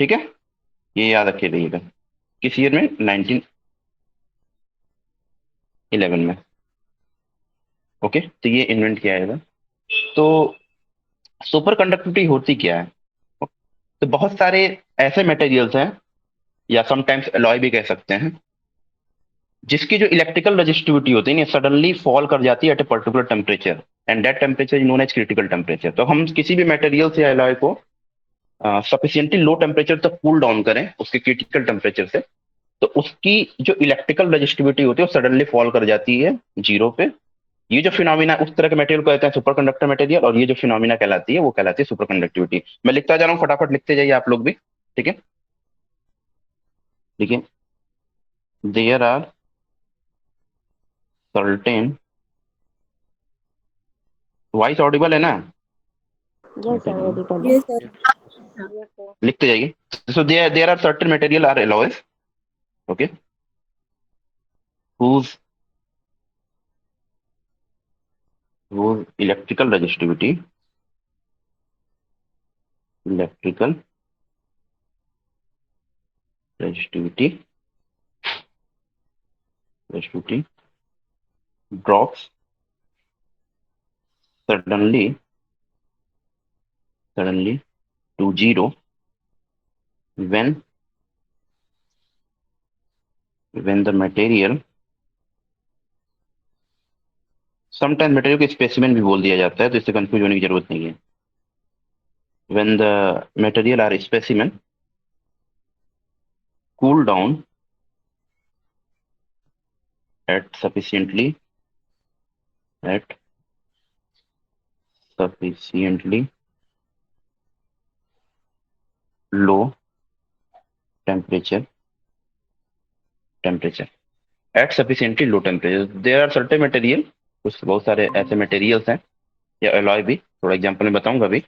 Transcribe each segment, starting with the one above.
ठीक है, ये याद रखे रहिएगा। किस ईयर में? 1911 में। ओके, तो ये इन्वेंट किया है। तो सुपर कंडक्टिविटी होती क्या है? तो बहुत सारे ऐसे मटेरियल्स हैं, या समटाइम्स अलॉय भी कह सकते हैं, जिसकी जो इलेक्ट्रिकल रजिस्टिविटी होती है ना, सडनली फॉल कर जाती है at a particular temperature, and that temperature is known as critical temperature. तो हम किसी भी मटेरियल या अलॉय को सफिशियंटली लो टेम्परेचर तक कूल डाउन करें उसके क्रिटिकल टेम्परेचर से, तो उसकी जो इलेक्ट्रिकल रजिस्टिविटी होती है वो सडनली फॉल कर जाती है जीरो पे। ये जो फिनोमिना उस तरह के मटेरियल को कहते हैं सुपर कंडक्टर मटेरियल, और ये जो फिनोमिना कहलाती है वो कहलाती है सुपर कंडक्टिविटी। मैं लिखता जा रहा हूँ, फटाफट लिखते जाइए आप लोग भी। ठीक है, देखिए, there are certain, voice audible है ना? यस सर, ऑडिबल है। Yes sir. Yes sir. लिखते जाइए। So there are certain material are alloys, okay, whose whose electrical resistivity drops suddenly to zero when the material, sometime material को specimen भी बोल दिया जाता है, तो इससे कंफ्यूज होने की जरूरत नहीं है। when the material are specimen cool down at at sufficiently low temperature temperature at sufficiently low temperature there are certain material, कुछ बहुत सारे ऐसे मटेरियल्स हैं या अलॉय भी, थोड़ा एग्जांपल में बताऊंगा अभी,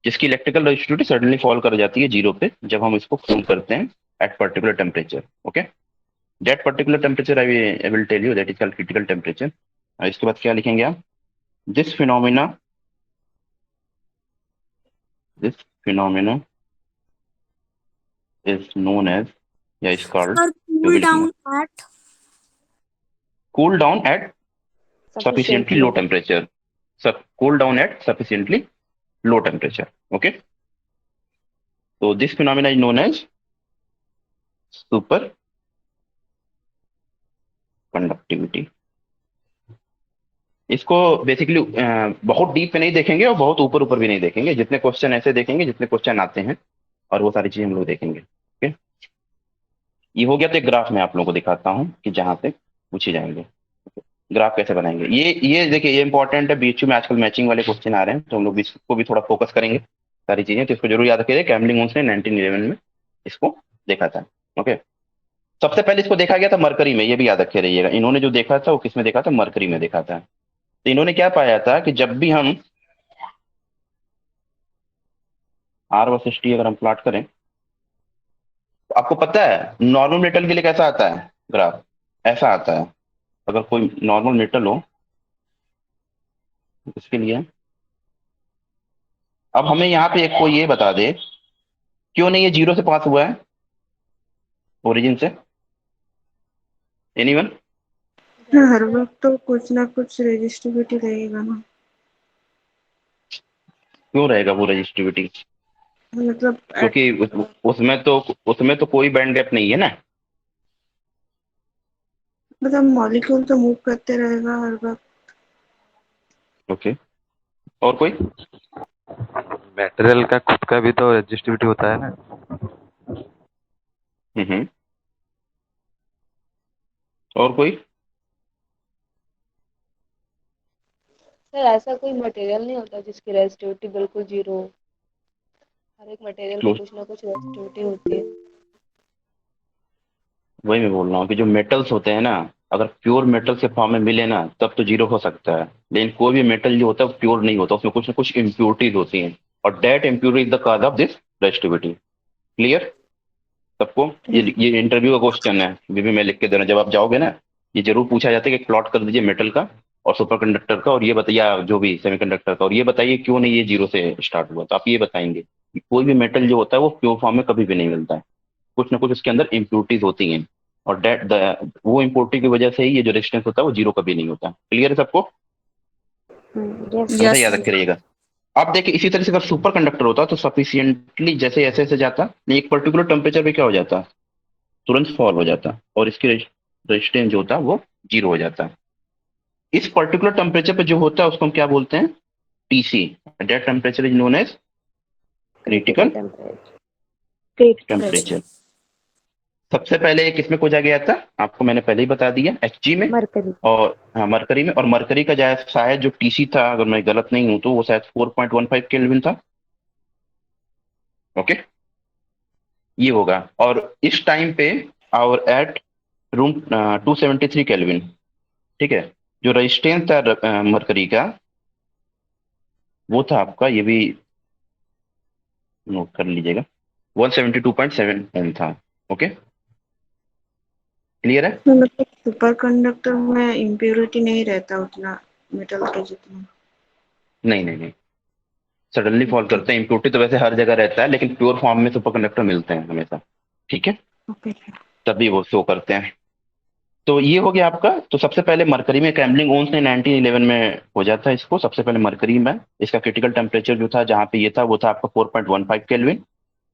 जिसकी इलेक्ट्रिकल रजिस्टिविटी सडनली फॉल कर जाती है जीरो पे जब हम इसको कूल करते हैं at particular temperature. Okay, that particular temperature I will tell you, that is called critical temperature. इसके बाद क्या लिखेंगे आप? This phenomena this phenomena is known as, या इज कॉल्ड, सर जो भी कूल लिखूंगा, down at. Cool down at sufficiently sufficiently. low temperature, cool down at sufficiently low temperature. Okay, so this phenomena is known as super conductivity। इसको basically बहुत deep पे नहीं देखेंगे और बहुत ऊपर ऊपर भी नहीं देखेंगे, जितने क्वेश्चन ऐसे देखेंगे जितने क्वेश्चन आते हैं, और वो सारी चीजें हम लोग देखेंगे। ओके, ये हो गया। तो एक ग्राफ में आप लोगों को दिखाता हूँ कि जहां से पूछे जाएंगे। ग्राफ कैसे बनाएंगे, ये देखिए, ये इंपॉर्टेंट है, बीएचयू में आजकल मैचिंग वाले क्वेश्चन आ रहे हैं, तो हम लोग इसको भी थोड़ा फोकस करेंगे सारी चीजें। तो इसको जरूर याद रखिए, कैमलिंग ओन्स ने 1911 में इसको देखा था। ओके, सबसे पहले इसको देखा गया था मरकरी में, ये भी याद रखे रहिएगा। इन्होंने जो देखा था वो किसमें देखा था? मरकरी में देखा था। तो इन्होंने क्या पाया था कि जब भी हम आर वर्सेस टी अगर हम प्लॉट करें, तो आपको पता है नॉर्मल मेटल के लिए कैसा आता है ग्राफ? ऐसा आता है। अगर कोई नॉर्मल मेटल हो उसके लिए, अब हमें यहाँ पे एक कोई ये बता दे, क्यों नहीं ये जीरो से पास हुआ है ओरिजिन से? एनीवन? हर वक्त तो कुछ ना कुछ रेजिस्टिविटी रहेगा ना। क्यों रहेगा वो रजिस्टिविटी? मतलब क्योंकि उसमें तो कोई बैंड गैप नहीं है ना। मतलब मॉलिक्यूल तो मूव करते रहेगा हर वक्त। ओके, और कोई? मटेरियल का खुद का भी तो रेजिस्टिविटी होता है ना। हम्म, और कोई? सर ऐसा कोई मटेरियल नहीं होता जिसकी रेजिस्टिविटी बिल्कुल जीरो हो। हर एक मटेरियल की क्लोज, कुछ ना कुछ रेजिस्टिविटी होती है। वही मैं बोल रहा हूँ कि जो मेटल्स होते हैं ना, अगर प्योर मेटल के फॉर्म में मिले ना तब तो जीरो हो सकता है, लेकिन कोई भी मेटल जो होता है वो प्योर नहीं होता, उसमें कुछ ना कुछ इम्प्योरिटीज होती हैं, और that impurity is the cause of this resistivity. Clear सबको? ये इंटरव्यू का क्वेश्चन है, भी मैं लिख के दे रहा हूँ, जब आप जाओगे ना ये जरूर पूछा जाता है कि प्लॉट कर दीजिए मेटल का और सुपर कंडक्टर का, और ये बताइए जो भी सेमीकंडक्टर का, और ये बताइए क्यों नहीं ये जीरो से स्टार्ट हुआ। तो आप ये बताएंगे कि कोई भी मेटल जो होता है वो प्योर फॉर्म में कभी भी नहीं मिलता है, कुछ ना कुछ उसके अंदर इम्प्योरिटीज होती हैं, और वो इम्प्योरिटी की वजह से ही ये जो रेजिस्टेंस होता है वो जीरो कभी नहीं होता। क्लियर है सबको? यस हमेशा यस याद रखे रहिएगा। अब देखिए इसी तरह से अगर सुपर कंडक्टर होता तो सफिशियंटली जैसे ऐसे ऐसे जाता, एक पर्टिकुलर टेम्परेचर पे क्या हो जाता, तुरंत फॉल हो जाता, और इसकी रेजिस्टेंस जो होता वो जीरो हो जाता। इस पर्टिकुलर टेम्परेचर पे जो होता है उसको हम क्या बोलते हैं, TC. That temperature is known as critical critical temperature. Temperature. सबसे पहले किसमें खोजा गया था, आपको मैंने पहले ही बता दिया, एचजी में। मरकरी। और हाँ, मरकरी में। और मरकरी का शायद जो टीसी था, अगर मैं गलत नहीं हूं तो वो शायद 4.15 केल्विन था। ओके, ये होगा। और इस टाइम पे और एट रूम 273 केल्विन, ठीक है, जो रेजिस्टेंस था मरकरी का, वो था आपका, ये भी नोट कर लीजिएगा, 172.7 ओम था। ओके, क्लियर है? तो मतलब सुपर कंडक्टर में इम्प्योरिटी नहीं रहता उतना मेटल के जितना। नहीं नहीं नहीं, सडनली फॉल ओके करते हैं। इम्प्योरिटी तो वैसे हर जगह रहता है, लेकिन प्योर फॉर्म में सुपर कंडक्टर मिलते हैं हमेशा, ठीक है, ओके। तभी वो शो करते हैं। तो ये हो गया आपका। तो सबसे पहले मरकरी में कैम्बलिंग ओन्स ने 1911 में खोजा था इसको, सबसे पहले मरकरी में। इसका क्रिटिकल टेम्परेचर जो था जहाँ पे ये था वो था आपका 4.15 केल्विन।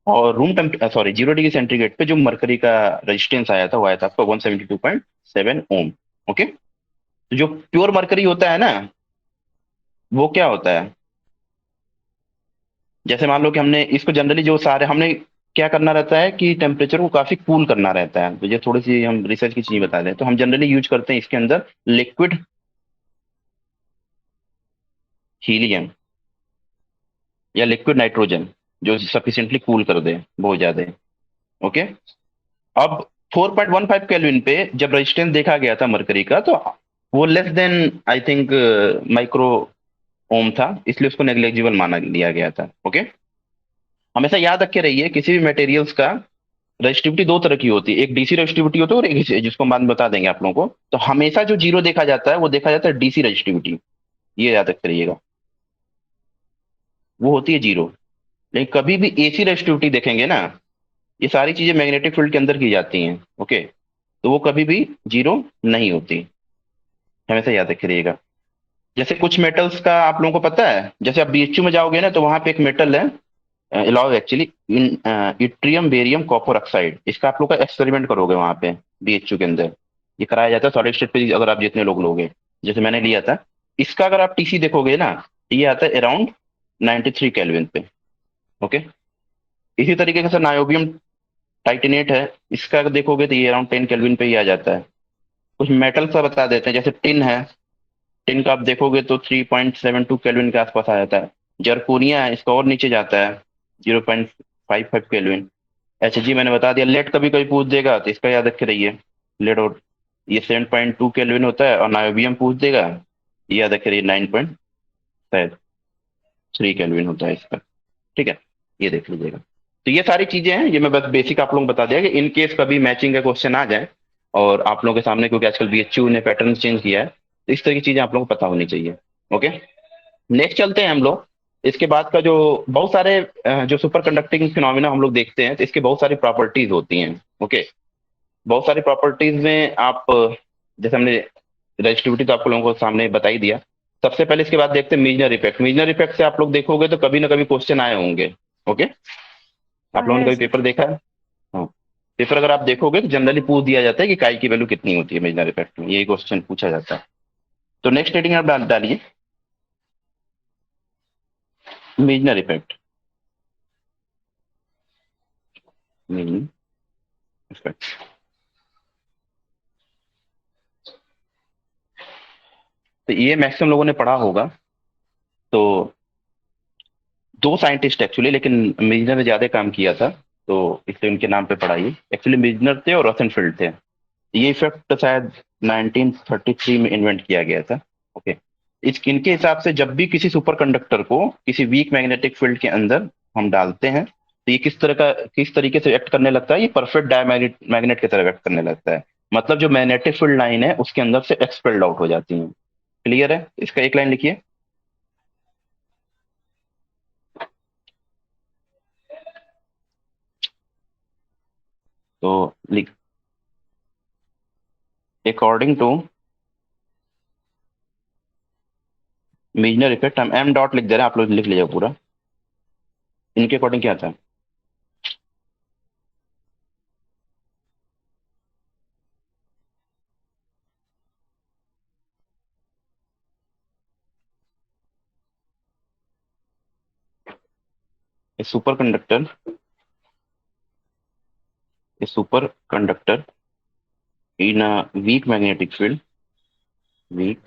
और सॉरी 0 डिग्री सेंटीग्रेड पे जो मरकरी का रेजिस्टेंस आया था वो आया था आपका 172.7 ओम। ओके, तो जो प्योर मरकरी होता है ना, वो क्या होता है, जैसे मान लो कि हमने इसको जनरली जो सारे हमने क्या करना रहता है कि टेम्परेचर को काफी कूल करना रहता है। तो ये थोड़ी सी हम रिसर्च की चीज बता दें, तो हम जनरली यूज करते हैं इसके अंदर लिक्विड हीलियम या लिक्विड नाइट्रोजन, जो सफिशिएंटली कूल कर दे बहुत ज्यादा। ओके, अब 4.15 केल्विन पे जब रेजिस्टेंस देखा गया था मरकरी का, तो वो less than I think micro ohm था, इसलिए उसको नेग्लेजिबल माना लिया गया था। ओके, हमेशा याद रखे रहिए किसी भी मटेरियल्स का रेजिस्टिविटी दो तरह की होती है, एक डीसी रेजिस्टिविटी होती है और एक जिसको हम बाद में बता देंगे आप लोगों को। तो हमेशा जो जीरो देखा जाता है वो देखा जाता है डीसी रेजिस्टिविटी, ये याद रख रहिएगा, वो होती है जीरो। लेकिन कभी भी एसी रेजिस्टिविटी देखेंगे ना, ये सारी चीजें मैग्नेटिक फील्ड के अंदर की जाती हैं। ओके, तो वो कभी भी जीरो नहीं होती, हमेशा याद रख रहिएगा। जैसे कुछ मेटल्स का आप लोगों को पता है, जैसे आप बीएचयू में जाओगे ना तो वहां पे एक मेटल है, allow actually in yttrium barium copper oxide, इसका आप लोग का एक्सपेरिमेंट करोगे वहां पे बीएचयू के अंदर, ये कराया जाता है सॉलिड स्टेट पे अगर आप जितने लोग लोगे, जैसे मैंने लिया था। इसका अगर आप टीसी देखोगे ना, तो ये आता है अराउंड 93 केल्विन पे। ओके, इसी तरीके से नायोबियम टाइटेनेट है, इसका अगर देखोगे तो ये अराउंड 10 केल्विन पे ही आ जाता है। कुछ मेटल सा बता देते हैं, जैसे टिन है, टिन का आप देखोगे तो 3.72 केल्विन के आसपास आ जाता है। जर्कोनिया है, इसका और नीचे जाता है, 0.55 केल्विन। एच जी मैंने बता दिया। लेड कभी कभी पूछ देगा तो इसका याद रखे रहिए, लेड और ये 7.2 केल्विन होता है। और नायोबियम पूछ देगा, ये याद रखे रहिए 9.3 केल्विन होता है इसका, ठीक है, ये देख लीजिएगा। तो ये सारी चीजें हैं, ये मैं बस बेसिक आप लोगों को बता दिया कि इन केस कभी मैचिंग का क्वेश्चन आ जाए और आप लोगों के सामने, क्योंकि आजकल बीएचयू ने पैटर्न चेंज किया है, तो इस तरह की चीजें आप लोगों को पता होनी चाहिए। ओके, नेक्स्ट चलते हैं हम लोग। इसके बाद का जो बहुत सारे जो सुपर कंडक्टिंग फिनोमिना हम लोग देखते हैं, तो इसके बहुत सारी प्रॉपर्टीज होती हैं। ओके, बहुत सारी प्रॉपर्टीज में आप जैसे हमने रेजिस्टिविटी तो आप लोगों को सामने बता ही दिया। सबसे पहले इसके बाद देखते हैं मीजनर इफेक्ट। मीजनर इफेक्ट से आप लोग देखोगे तो कभी ना कभी क्वेश्चन आए होंगे। ओके, हाँ आप लोगों ने है कभी सर। पेपर देखा है? हाँ, पेपर अगर आप देखोगे तो जनरली पूछ दिया जाता है कि काई की वैल्यू कितनी होती है मीजनर इफेक्ट में, यही क्वेश्चन पूछा जाता है। तो नेक्स्ट हेडिंग आप डालिए मीजनर इफेक्ट। मीजनर इफेक्ट, तो ये मैक्सिमम लोगों ने पढ़ा होगा। तो दो साइंटिस्ट एक्चुअली, लेकिन मिजनर ने ज्यादा काम किया था, तो इसलिए उनके नाम पे पढ़ाइए। एक्चुअली मिजनर थे और रोसेनफील्ड थे। ये इफेक्ट शायद 1933 में इन्वेंट किया गया था। ओके, इनके हिसाब से जब भी किसी सुपर कंडक्टर को किसी वीक मैग्नेटिक फील्ड के अंदर हम डालते हैं, तो ये किस तरीके से एक्ट करने लगता है, ये परफेक्ट डायमैग्नेट मैग्नेट की तरह एक्ट करने लगता है। मतलब जो मैग्नेटिक फील्ड लाइन है उसके अंदर से एक्सपेल्ड आउट हो जाती है। क्लियर है? इसका एक लाइन लिखिए। तो लिख, अकॉर्डिंग टू मेजनर इफेक्ट, हम एम डॉट लिख दे रहे हैं, आप लोग लिख लीजिएगा पूरा। इनके अकॉर्डिंग क्या था? A superconductor, a superconductor in a weak magnetic field, weak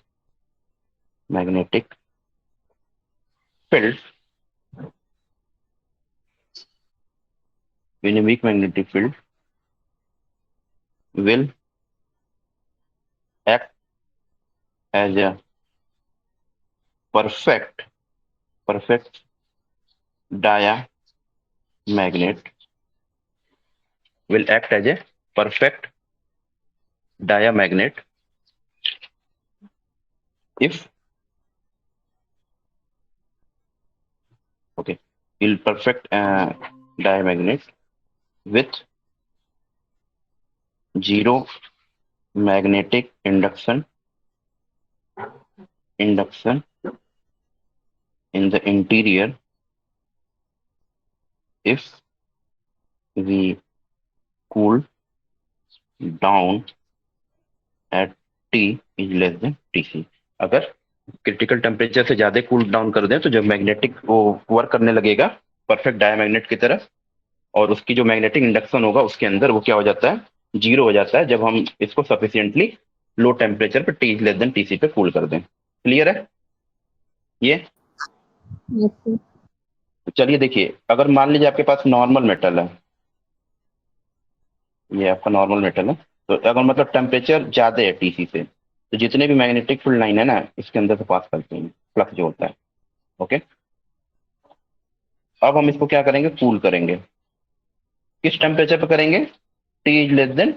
magnetic field, in a weak magnetic field will act as a perfect diamagnet, will act as a perfect diamagnet if, okay, will perfect diamagnet with zero magnetic induction in the interior if we cool down at T is less than TC। अगर critical temperature से ज्यादा cool down कर दें तो जब magnetic वो work करने लगेगा परफेक्ट डायमैग्नेट की तरह, और उसकी जो मैग्नेटिक इंडक्शन होगा उसके अंदर वो क्या हो जाता है, जीरो हो जाता है, जब हम इसको सफिशियंटली लो टेम्परेचर पे टी लेस देन टीसी पे कूल कर दें। क्लियर है ये? तो चलिए देखिए, अगर मान लीजिए आपके पास नॉर्मल मेटल है, ये आपका नॉर्मल मेटल है, तो अगर मतलब टेम्परेचर ज्यादा है टीसी से, तो जितने भी मैग्नेटिक फील्ड लाइन है ना इसके अंदर से पास करते हैं, फ्लक्स जो होता है। ओके, अब हम इसको क्या करेंगे, कूल करेंगे। किस टेम्परेचर पे करेंगे? T is less than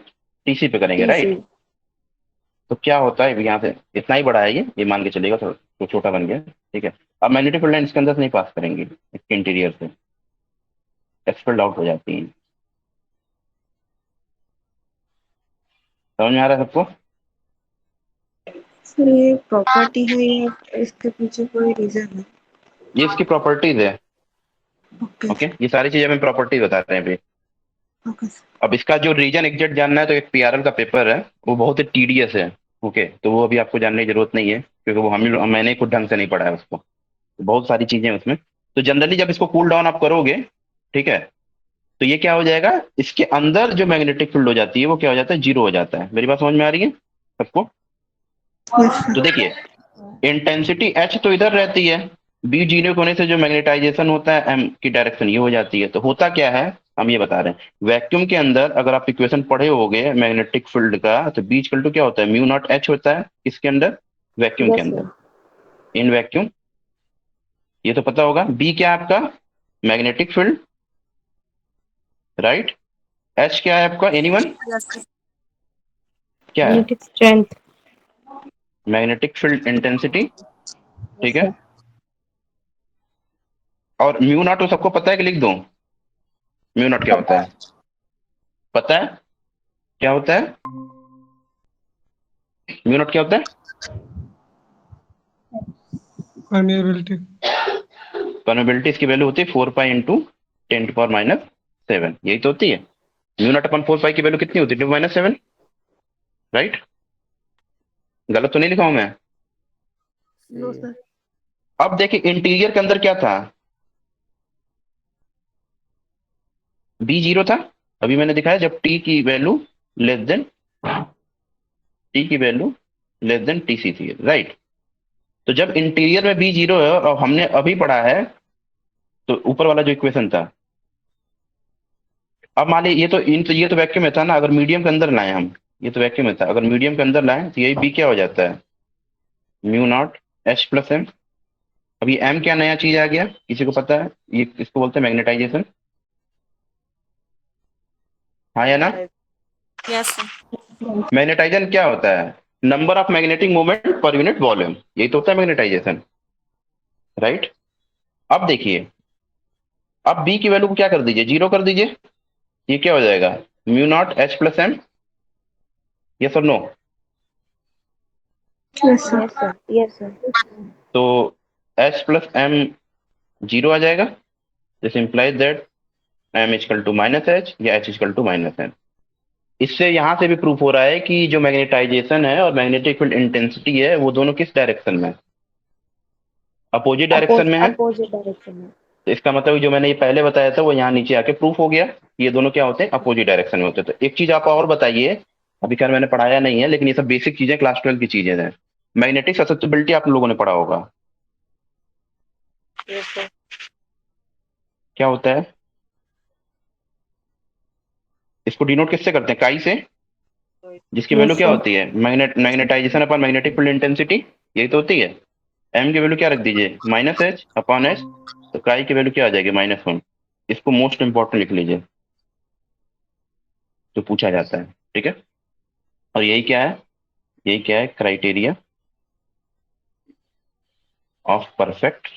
TC पे करेंगे, टीसी। राइट? तो क्या होता है, यहाँ से इतना ही बड़ा है, ये मान के चलेगा, तो छोटा बन गया, ठीक है। अब मैग्नेटिक फील्ड लाइन इसके अंदर से नहीं पास करेंगे, इसके इंटीरियर से एक्सपेल्ड आउट हो जाती है। समझ में आ रहा है सबको? सर ये प्रॉपर्टी है या इसके पीछे कोई रीजन है? ये इसकी प्रॉपर्टीज है। ओके ओके, ये सारी चीजें हमें प्रॉपर्टीज बता रहे हैं अभी। Okay sir. अब इसका जो रीजन एग्जैक्ट जानना है तो एक पीआरएल का पेपर है, वो बहुत ही टीडियस है। ओके, तो वो अभी आपको जानने की जरूरत नहीं है, क्योंकि वो मैंने खुद ढंग से नहीं पढ़ा है उसको, तो बहुत सारी चीजें हैं उसमें। तो जनरली जब इसको कूल डाउन आप करोगे, ठीक है, तो ये क्या हो जाएगा, इसके अंदर जो मैग्नेटिक फील्ड हो जाती है वो क्या हो जाता है, जीरो हो जाता है। मेरी बात समझ में आ रही है सबको? यस तो सर। देखिए, इंटेंसिटी एच तो इधर रहती है, बी जीरो होने से जो मैग्नेटाइजेशन होता है एम की डायरेक्शन ये हो जाती है। तो होता क्या है, हम ये बता रहे हैं, वैक्यूम के अंदर अगर आप इक्वेशन पढ़े होगे मैग्नेटिक फील्ड का, तो बी इक्वल टू क्या होता है, म्यू नॉट एच होता है, इसके अंदर, वैक्यूम के यस अंदर, सर। इन वैक्यूम, ये तो पता होगा। बी क्या है आपका, मैग्नेटिक फील्ड, राइट? एच क्या है आपका, एनीवन? क्या है? Magnetic strength. Magnetic field intensity, yes ठीक है। सर। और म्यू नॉट तो सबको पता है कि लिख दूं? म्यू नॉट क्या होता है, पता है क्या होता है? म्यू नॉट क्या होता है? परमेबिलिटी। परमेबिलिटी इसकी वैल्यू होती है 4 पाई इंटू 10⁻⁷ यही तो होती है। म्यू नॉट अपन 4 पाई की वैल्यू कितनी होती है, 10⁻⁷, राइट? गलत तो नहीं लिखा हूं मैं? No sir. अब देखिए इंटीरियर के अंदर क्या था, बी जीरो था, अभी मैंने दिखाया जब टी की वैल्यू लेस देन, टी की वैल्यू लेस देन टीसी थी, राइट? तो जब इंटीरियर में बी जीरो है और हमने अभी पढ़ा है, तो ऊपर वाला जो इक्वेशन था, अब मान लीजिए ये तो वैक्यूम में था ना, अगर मीडियम के अंदर लाए हम, ये तो वैक्यूम में था, अगर मीडियम के अंदर लाए तो यही बी क्या हो जाता है, mu naught H plus M. अब ये एम क्या नया चीज आ गया, किसी को पता है? ये इसको बोलते हैं मैग्नेटाइजेशन, हाँ या ना? Yes sir. मैग्नेटाइजेशन क्या होता है? Number of magnetic moment per unit volume, यही तो होता है मैग्नेटाइजेशन, राइट। अब देखिए, अब बी की वैल्यू को क्या कर दीजिए, 0 कर दीजिए। ये क्या हो जाएगा, mu naught H plus M, yes और no. Yes sir. Yes sir, yes sir. तो एच प्लस एम 0 आ जाएगा, this implies that M equal to minus H या H equal to minus M. इससे यहां से भी प्रूफ हो रहा है कि जो मैग्नेटाइजेशन है और मैग्नेटिक फील्ड इंटेंसिटी है वो दोनों किस डायरेक्शन में है, अपोजिट डायरेक्शन में है। अपोजिट डायरेक्शन में। तो इसका मतलब जो मैंने ये पहले बताया था वो यहाँ नीचे आके प्रूफ हो गया, ये दोनों क्या होते हैं, अपोजिट डायरेक्शन में होते हैं। तो एक चीज आप और बताइए, अभी खैर मैंने पढ़ाया नहीं है लेकिन ये सब बेसिक चीजें क्लास 12 की चीजें हैं। मैग्नेटिक ससेप्टिबिलिटी आप लोगों ने पढ़ा होगा, यस सर। क्या होता है, इसको डिनोट किससे करते हैं, काई से, जिसकी वैल्यू यस क्या सर। होती है, magnetization upon magnetic field intensity, यही तो होती है। एम की वैल्यू क्या रख दीजिए, माइनस एच अपॉन एच, तो काई की वैल्यू क्या आ जाएगी, -1। इसको मोस्ट इंपॉर्टेंट लिख लीजिए, जो पूछा जाता है, ठीक है। और यही क्या है, यही क्या है, criteria of perfect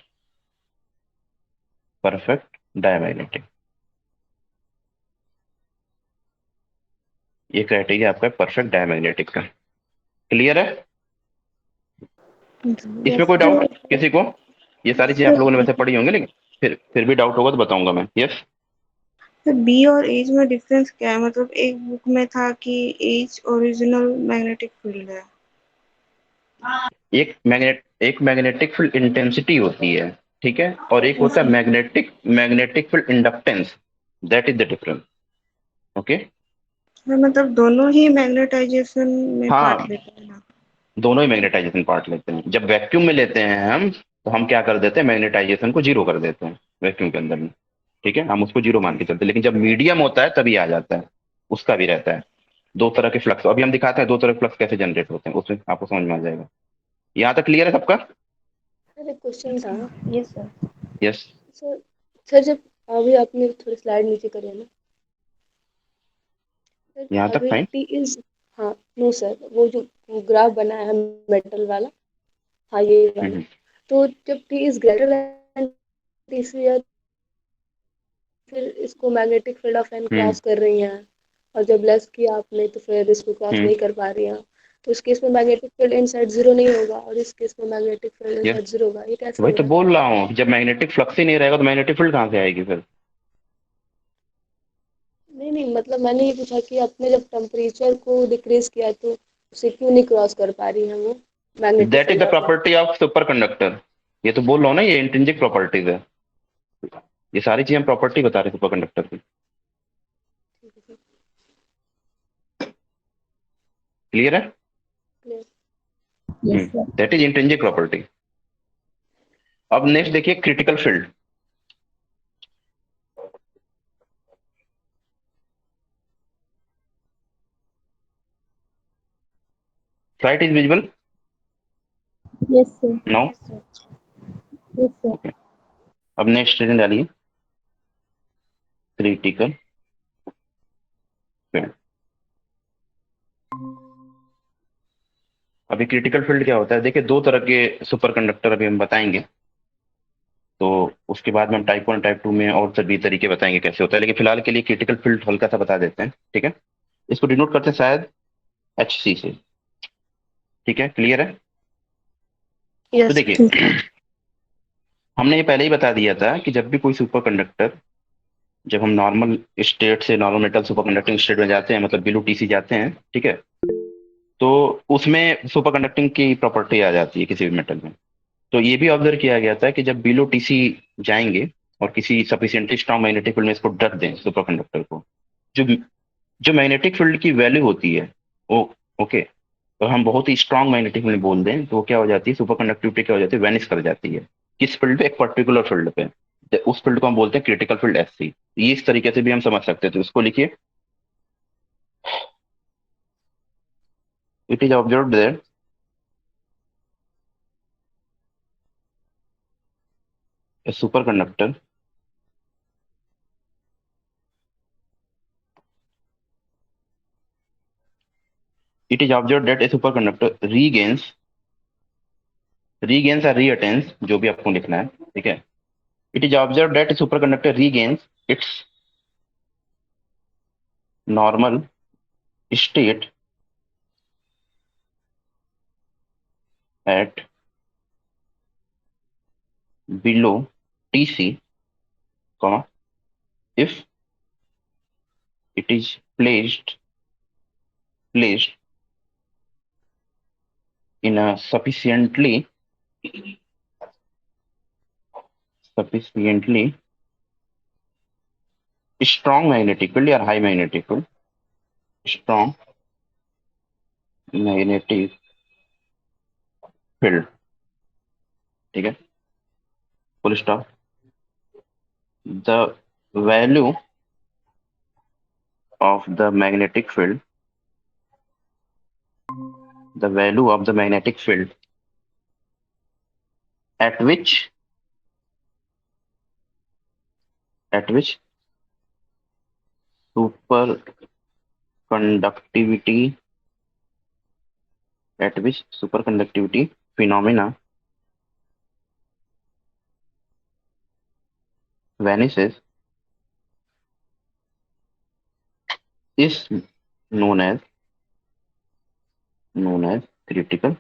perfect diamagnetic, ये क्राइटेरिया आपका परफेक्ट डायमैग्नेटिक का। क्लियर है, इसमें यस कोई सर। डाउट किसी को, ये सारी चीजें आप लोगों ने वैसे पढ़ी होंगी, लेकिन फिर भी डाउट होगा तो बताऊंगा मैं, यस। तो बी और एज में डिफरेंस क्या है? मतलब एक बुक में था कि एज ओरिजिनल मैग्नेटिक फील्ड है। एक मैग्नेटिक फील्ड इंटेंसिटी होती है, ठीक है, और एक यस होता है sir. Magnetic field inductance, that is the difference, okay. हाँ, मतलब दोनों ही मैग्नेटाइजेशन में पार्ट हाँ, लेते हैं ना। दोनों ही मैग्नेटाइजेशन पार्ट लेते हैं। जब वैक्यूम में लेते हैं हम, तो हम क्या कर देते हैं, मैग्नेटाइजेशन को 0 कर देते हैं वैक्यूम के अंदर में, ठीक है, हम उसको 0 मान के चलते हैं। लेकिन जब मीडियम होता है तभी आ जाता है, उसका भी रहता है। दो तरह के फ्लक्स अभी हम दिखाते हैं, दो तरह के फ्लक्स कैसे जनरेट होते हैं, उसमें आपको समझ में आ जाएगा। यहाँ तक क्लियर है सबका, सर एक क्वेश्चन था। Yes sir. Yes. Sir, sir जब अभी आपने थोड़ी स्लाइड नीचे करी है ना सर, यहाँ तक अभी फाइन। टी इज, हाँ नो सर, वो जो ग्राफ बना है मेटल वाला, हाँ ये वाला। हम्म, तो जब T is greater than T C, फिर इसको magnetic field of N hmm, cross कर रही हैं, और जब लेस किया आपने तो फिर इसको क्रॉस हम्म, नहीं कर पा रही हैं। तो इस केस में मैग्नेटिक फील्ड इनसाइड जीरो नहीं होगा, और इस केस में magnetic field yes, inside zero होगा, ये कैसे वही हो तो रहा है? बोल रहा हूँ कि जब मैग्नेटिक फ्लक्स ही नहीं रहेगा तो मैग्नेटिक फील्ड कहाँ से आएगी फिर। नहीं नहीं, मतलब मैंने ये पूछा कि आपने जब टेम्परेचर को डिक्रीज किया तो उसे क्यों नहीं क्रॉस कर पा रही है वो magnetic that is field the of N. Property of superconductor, ये तो बोल रहा हूँ ना, ये इंट्रिंसिक प्रॉपर्टीज है, ये सारी चीजें हम प्रॉपर्टी बता रहे सुपर कंडक्टर की। क्लियर है, yes sir. That is intrinsic property. अब नेक्स्ट देखिए, critical field. Right is visible yes sir. Now, yes sir. Yes sir. Okay. अब नेक्स्ट स्टेटमेंट डालिए, क्रिटिकल फील्ड। अभी क्रिटिकल फील्ड क्या होता है, देखिए दो तरह के सुपर कंडक्टर अभी हम बताएंगे, तो उसके बाद में हम टाइप 1 टाइप 2 में और सभी तरीके बताएंगे कैसे होता है, लेकिन फिलहाल के लिए क्रिटिकल फील्ड हल्का सा बता देते हैं, ठीक है। इसको डिनोट करते हैं शायद HC से, ठीक है, क्लियर है। तो यस ठीक है। देखिए हमने ये पहले ही बता दिया था कि जब भी कोई सुपर कंडक्टर, जब हम नॉर्मल स्टेट से normal metal super conducting state में जाते हैं, मतलब बिलो TC जाते हैं, ठीक है, तो उसमें सुपर कंडक्टिंग की प्रॉपर्टी आ जाती है किसी भी मेटल में। तो ये भी ऑब्जर्व किया गया था कि जब बिलो TC जाएंगे और किसी सफिशिएंटली स्ट्रॉन्ग मैग्नेटिक फील्ड में इसको रख दें सुपर कंडक्टर को, जो जो मैग्नेटिक फील्ड की वैल्यू होती है वो, ओके, तो हम बहुत ही स्ट्रॉन्ग मैग्नेटिक फील्ड बोल दें तो वो क्या हो जाती है, सुपर कंडक्टिविटी क्या हो जाती है, वेनिश कर जाती है। किस फील्ड पे, एक पर्टिकुलर फील्ड पे, उस फील्ड को हम बोलते हैं क्रिटिकल फील्ड SC। ये इस तरीके से भी हम समझ सकते हैं, तो इसको लिखिए, it is observe that A super conductor it is observed that a superconductor regains or reattains, जो भी आपको लिखना है, ठीक है. It is observed that a superconductor regains its normal state at below Tc, comma, if it is placed in a sufficiently strong magnetic field or high magnetic field. Strong magnetic field, ठीक है, full stop. The value of the magnetic field at which superconductivity phenomena vanishes is known as critical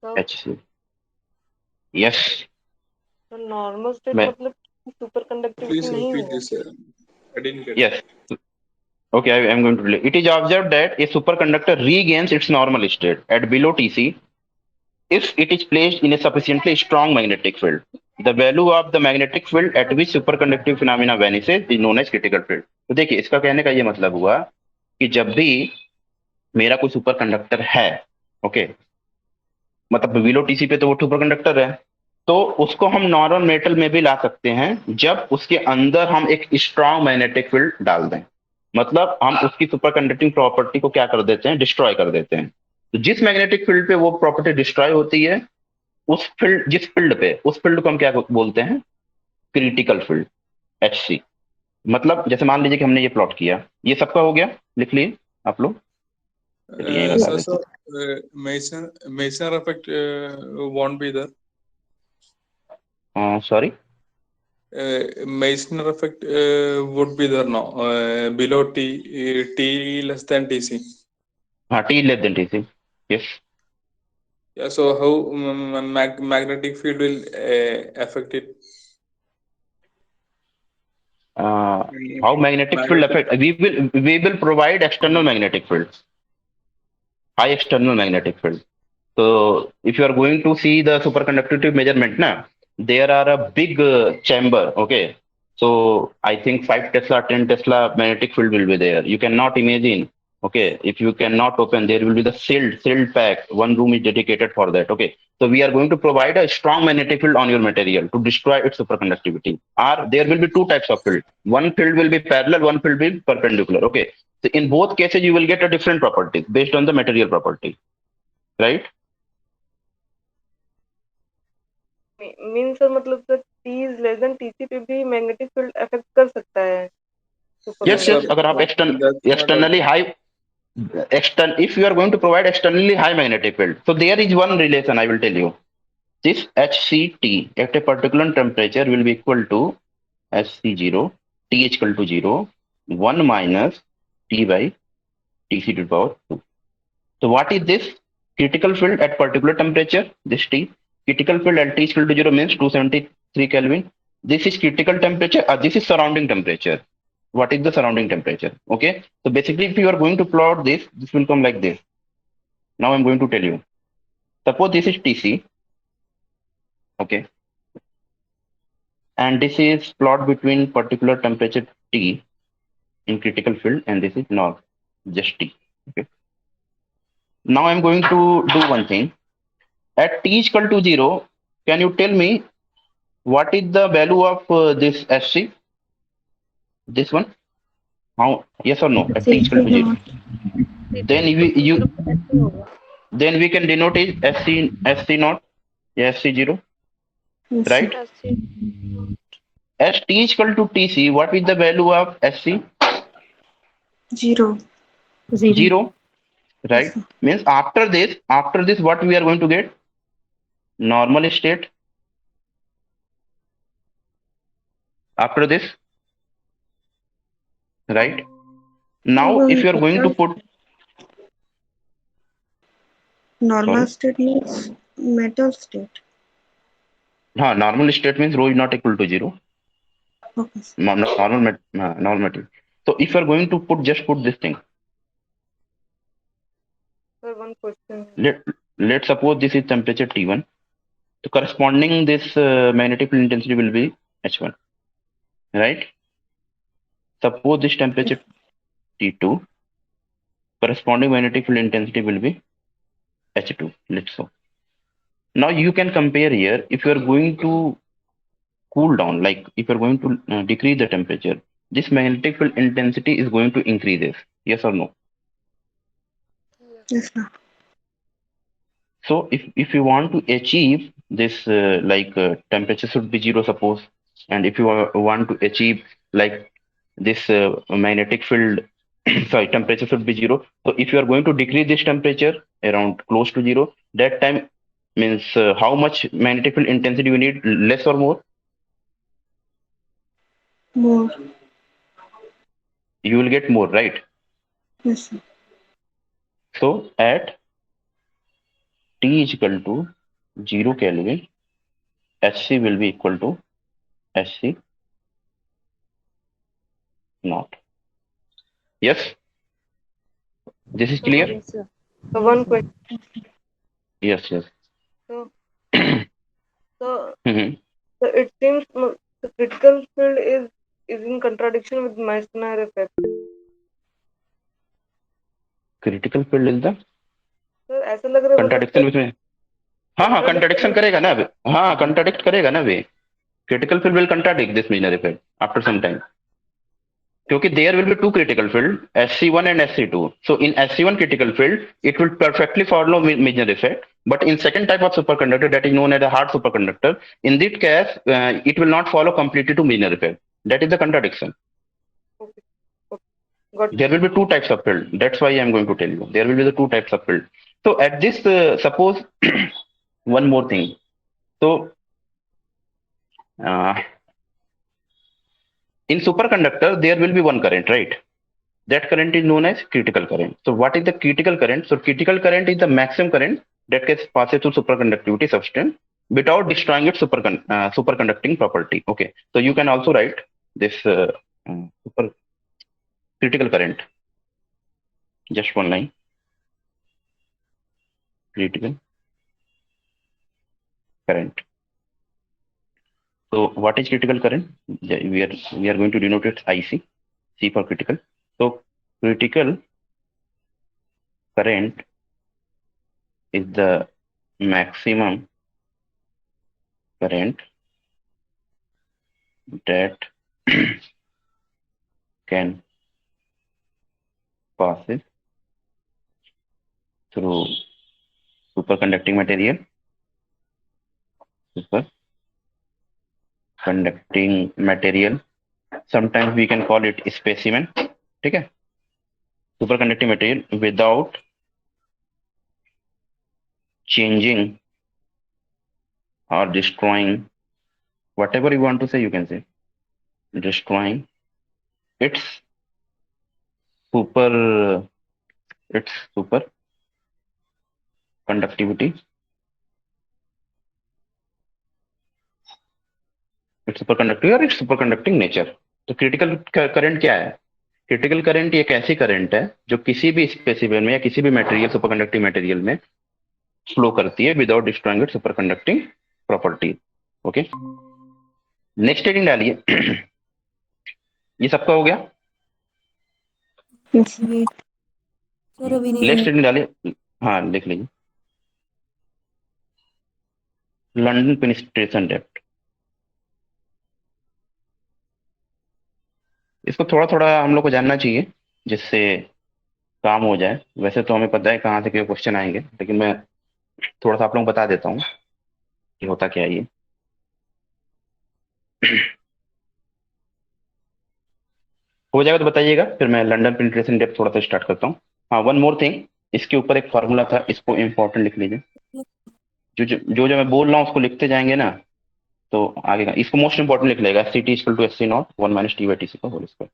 तो HC. Yes. तो normal state मैं मतलब super conductivity Please नहीं repeat है. this. I didn't get it. yes. Okay, I am going to relate. It is observed that a superconductor regains its normal state at below Tc if it is placed in a sufficiently strong magnetic field. The value of the magnetic field at which superconductive phenomena vanishes is known as critical field. तो देखिए, इसका कहने का ये मतलब हुआ कि जब भी मेरा कोई सुपर कंडक्टर है, ओके, मतलब बिलो टीसी पे तो वो सुपर कंडक्टर है, तो उसको हम नॉर्मल मेटल में भी ला सकते हैं जब उसके अंदर हम एक स्ट्रांग मैग्नेटिक फील्ड डाल दें. मतलब हम उसकी सुपर कंडक्टिंग प्रॉपर्टी को क्या कर देते हैं, डिस्ट्रॉय कर देते हैं. तो जिस मैग्नेटिक फील्ड पे वो प्रॉपर्टी डिस्ट्रॉय होती है, जिस फील्ड पे, उस फील्ड को हम क्या बोलते हैं, क्रिटिकल फील्ड, HC. मतलब जैसे मान लीजिए कि हमने ये प्लॉट किया, ये सबका हो गया, लिख लिए आप लोग. यही बता देते Mason effect won't be there. Sorry. Meissner effect would be there now. Below T less than Tc. T less than Tc. Yes. Yeah. So how magnetic field will affect it? How magnetic field affect? We will provide external magnetic fields, high external magnetic field. So if you are going to see the superconductivity measurement, there are a big chamber. Okay, so I think 5 Tesla, 10 Tesla magnetic field will be there. You cannot imagine. Okay, if you cannot open, there will be the sealed pack. One room is dedicated for that. Okay, so we are going to provide a strong magnetic field on your material to destroy its superconductivity. Or there will be two types of field. One field will be parallel, one field will be perpendicular. Okay, so in both cases, you will get a different property based on the material property, right? Mean sir मतलब sir T is less than Tc पे भी magnetic field affect कर सकता है Yes, yes. अगर आप externally high, if you are going to provide externally high magnetic field, so there is one relation I will tell you. This HCT at a particular temperature will be equal to HC0, T is equal to 0, 1 minus T by Tc to the power 2. So what is this critical field at particular temperature? This T. Critical field at T is equal to 0 means 273 Kelvin. This is critical temperature, this is surrounding temperature. What is the surrounding temperature? Okay, so basically if you are going to plot this will come like this. Now I'm going to tell you. Suppose this is Tc, okay, and this is plot between particular temperature T in critical field, and this is norm, just T. Okay. Now I'm going to do one thing. At T is equal to 0, can you tell me what is the value of this SC? This one? How? Yes or no? At T is equal to 0. Then we can denote it SC naught, SC0, right? as T is equal to Tc, what is the value of Sc? 0. 0, Yes, right? sir. Means after this, what we are going to get? Normal state. After this, right? Now, if you are going to put, Normal sorry, state means metal state. normal state means rho is not equal to 0. Okay, sir. Normal. So if you are going to put, just put this thing. Sir, one question. Let's suppose this is temperature T1. So corresponding this magnetic field intensity will be H1, right? Suppose this temperature T2, corresponding magnetic field intensity will be H2. Let's so. Now you can compare here. If you are going to cool down, like if you're going to decrease the temperature, this magnetic field intensity is going to increase. Yes or no? Yes, sir. So if you want to achieve this, temperature should be 0, suppose, and if you want to achieve like this magnetic field, sorry, temperature should be 0. So if you are going to decrease this temperature around close to 0, that time means how much magnetic field intensity you need, less or more? More. You will get more, right? Yes, sir. So at T is equal to 0 Kelvin, Hc will be equal to Hc naught. Yes, this is clear? Yes, sir. So one question. Yes, yes. So, Mhm. so it seems the critical field is in contradiction with Meissner effect. Critical field is the sir ऐसा लग रहा है मतलब contradiction with में, हाँ contradiction contradiction करेगा ना, हाँ contradict करेगा ना वे. Critical field will contradict this Meissner effect after some time. क्योंकि there will be two critical field, Sc1 and Sc2. So in Sc1 critical field, it will perfectly follow Meissner effect. But in second type of superconductor, that is known as a hard superconductor, in this case, it will not follow completely to Meissner effect. That is the contradiction. Okay. Okay. Got There will be two types of field. That's why I'm going to tell you. There will be the two types of field. So at this, suppose one more thing. So uh, in superconductor, there will be one current, right? That current is known as critical current. So what is the critical current? So critical current is the maximum current that gets passed through superconductivity substance without destroying its superconducting property. Okay. So you can also write this super critical current. Just one line. Critical current. So what is critical current? We are going to denote it IC. C for critical. So critical current is the maximum current that can pass through superconducting material. Superconducting material. Sometimes we can call it specimen. Okay. Superconducting material without changing or destroying, whatever you want to say, you can say, destroying its super its superconductivity, its superconductivity or its superconducting nature. तो critical current क्या है? Critical current एक ऐसी current है जो किसी भी specific में या किसी भी मटेरियल सुपरकंडक्टिंग मटेरियल में फ्लो करती है without destroying it superconducting property. Okay. Next heading डालिए. ये सबका हो गया. सर अभी नहीं नेक्स्ट है। हेडिंग डालिए. हाँ लिख लीजिए. London penetration depth. इसको थोड़ा थोड़ा हम लोग को जानना चाहिए जिससे काम हो जाए. वैसे तो हमें पता है कहाँ से क्यों क्वेश्चन आएंगे, लेकिन मैं थोड़ा सा आप लोगों को बता देता हूँ कि होता क्या है ये. हो जाएगा तो बताइएगा, फिर मैं लंदन पेनिट्रेशन डेप्थ थोड़ा सा स्टार्ट करता हूँ। हाँ, वन मोर थिंग, इसके ऊपर एक फार्मूला था, इसको इंपॉर्टेंट लिख लीजिए। जो मैं बोल रहा हूँ उसको लिखते जाएंगे ना, तो आगे का इसको मोस्ट इंपॉर्टेंट लिख लेगा, C T equal to S C naught 1 minus T by T C का होल स्क्वायर।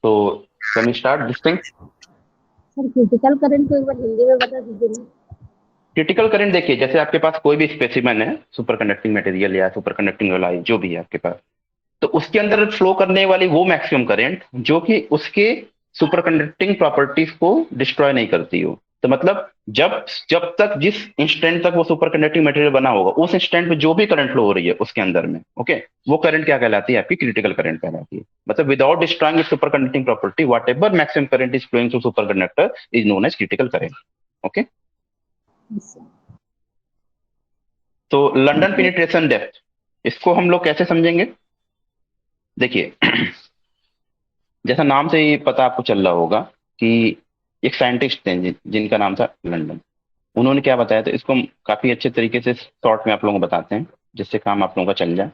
तो can we start this thing? Sir critical current को एक बार हिंदी में बता दीजिए ना। क्रिटिकल करंट देखिए, जैसे आपके पास कोई भी स्पेसिमेन है, सुपर कंडक्टिंग मटेरियल या सुपर कंडक्टिंग एलॉय जो भी है आपके पास, तो उसके अंदर फ्लो करने वाली वो मैक्सिमम करंट जो कि उसके सुपर कंडक्टिंग प्रॉपर्टीज को डिस्ट्रॉय नहीं करती हो। तो मतलब जब जब तक जिस इंस्टेंट तक वो सुपर कंडक्टिंग मटेरियल बना होगा, उस इंस्टेंट में जो भी करंट फ्लो हो रही है उसके अंदर में, ओके, वो करंट क्या कहलाती है? आपकी क्रिटिकल करंट कहलाती है। मतलब without destroying it superconducting property, whatever maximum current is flowing through superconductor is known as critical current. Okay, तो लंदन पेनिट्रेशन डेप्थ, इसको हम लोग कैसे समझेंगे? देखिए, जैसा नाम से ही पता आपको चल रहा होगा कि एक साइंटिस्ट थे जिनका नाम था लंदन। उन्होंने क्या बताया, तो इसको हम काफी अच्छे तरीके से शॉर्ट में आप लोगों को बताते हैं, जिससे काम आप लोगों का चल जाए।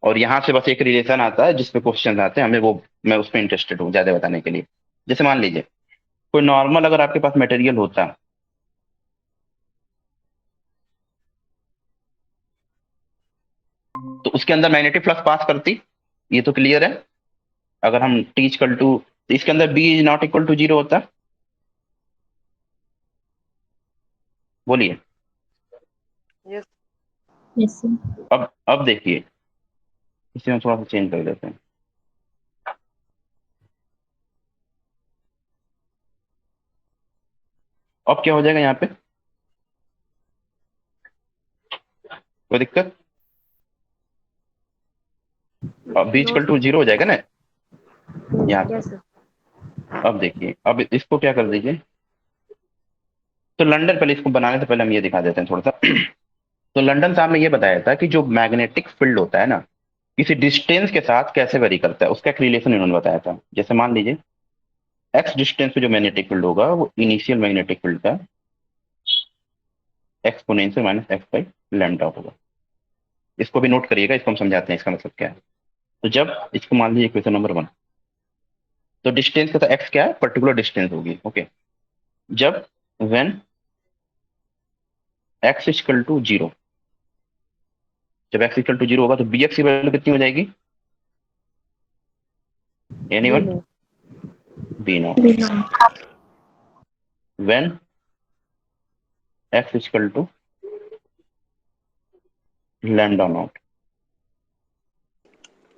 और यहाँ से बस एक रिलेशन आता है जिसपे क्वेश्चन आते हैं, हमें वो, मैं उस पर इंटरेस्टेड हूँ ज्यादा बताने के लिए। जैसे मान लीजिए कोई नॉर्मल अगर आपके पास मटेरियल होता, तो उसके अंदर मैग्नेटिक फ्लक्स पास करती, ये तो क्लियर है। अगर हम टी इक्वल टू, तो इसके अंदर B is not equal to zero होता, बोलिए। Yes sir. अब देखिए, इसे हम थोड़ा सा चेंज कर देते हैं। अब क्या हो जाएगा यहाँ पे, कोई दिक्कत? अब बी इक्वल टू जीरो हो जाएगा ना यहाँ पे। Yes sir. अब देखिए, अब इसको क्या कर दीजिए, तो लंदन, पहले इसको बनाने से पहले हम ये दिखा देते हैं थोड़ा सा। तो लंदन साहब ने ये बताया था कि जो मैग्नेटिक फील्ड होता है ना, किसी डिस्टेंस के साथ कैसे वेरी करता है, उसका एक रिलेशन इन्होंने बताया था। जैसे मान लीजिए एक्स डिस्टेंस पे जो मैग्नेटिक फील्ड होगा वो इनिशियल मैग्नेटिक फील्ड का exponential minus x by lambda होगा। इसको भी नोट करिएगा, इसको हम समझाते हैं इसका मतलब क्या है। तो जब इसको मान लीजिए इक्वेशन नंबर 1, तो डिस्टेंस का एक्स क्या है, पर्टिकुलर डिस्टेंस होगी, ओके। जब when x equal to zero, जब एक्स इक्वल टू जीरो होगा तो बी एक्स की वैल्यू कितनी हो जाएगी? Anyone? B naught. When x equal to lambda naught.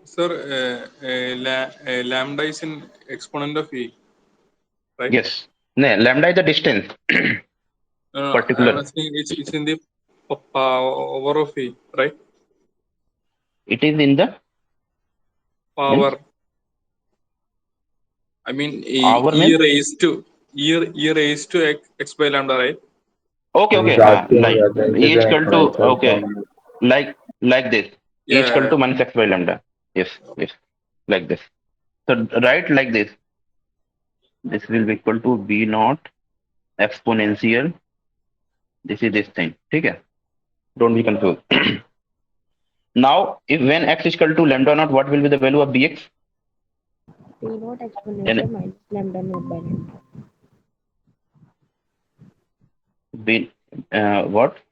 Sir, lambda is in exponent of E, right? Yes, नहीं, lambda is the distance I'm particular, asking it's in the power of E, right? It is in the means Power. I mean our E means, raised to E raised to x by lambda, right? Okay okay, हाँ, like E equal to, okay, like like this, E equal Yeah. To minus x by lambda, yes yes, like this. So write like this. This will be equal to b naught exponential. This is this thing. ठीक है? Don't be confused. Now, if when x is equal to lambda naught, what will be the value of bx? P naught And exponential minus lambda naught by lambda. b what?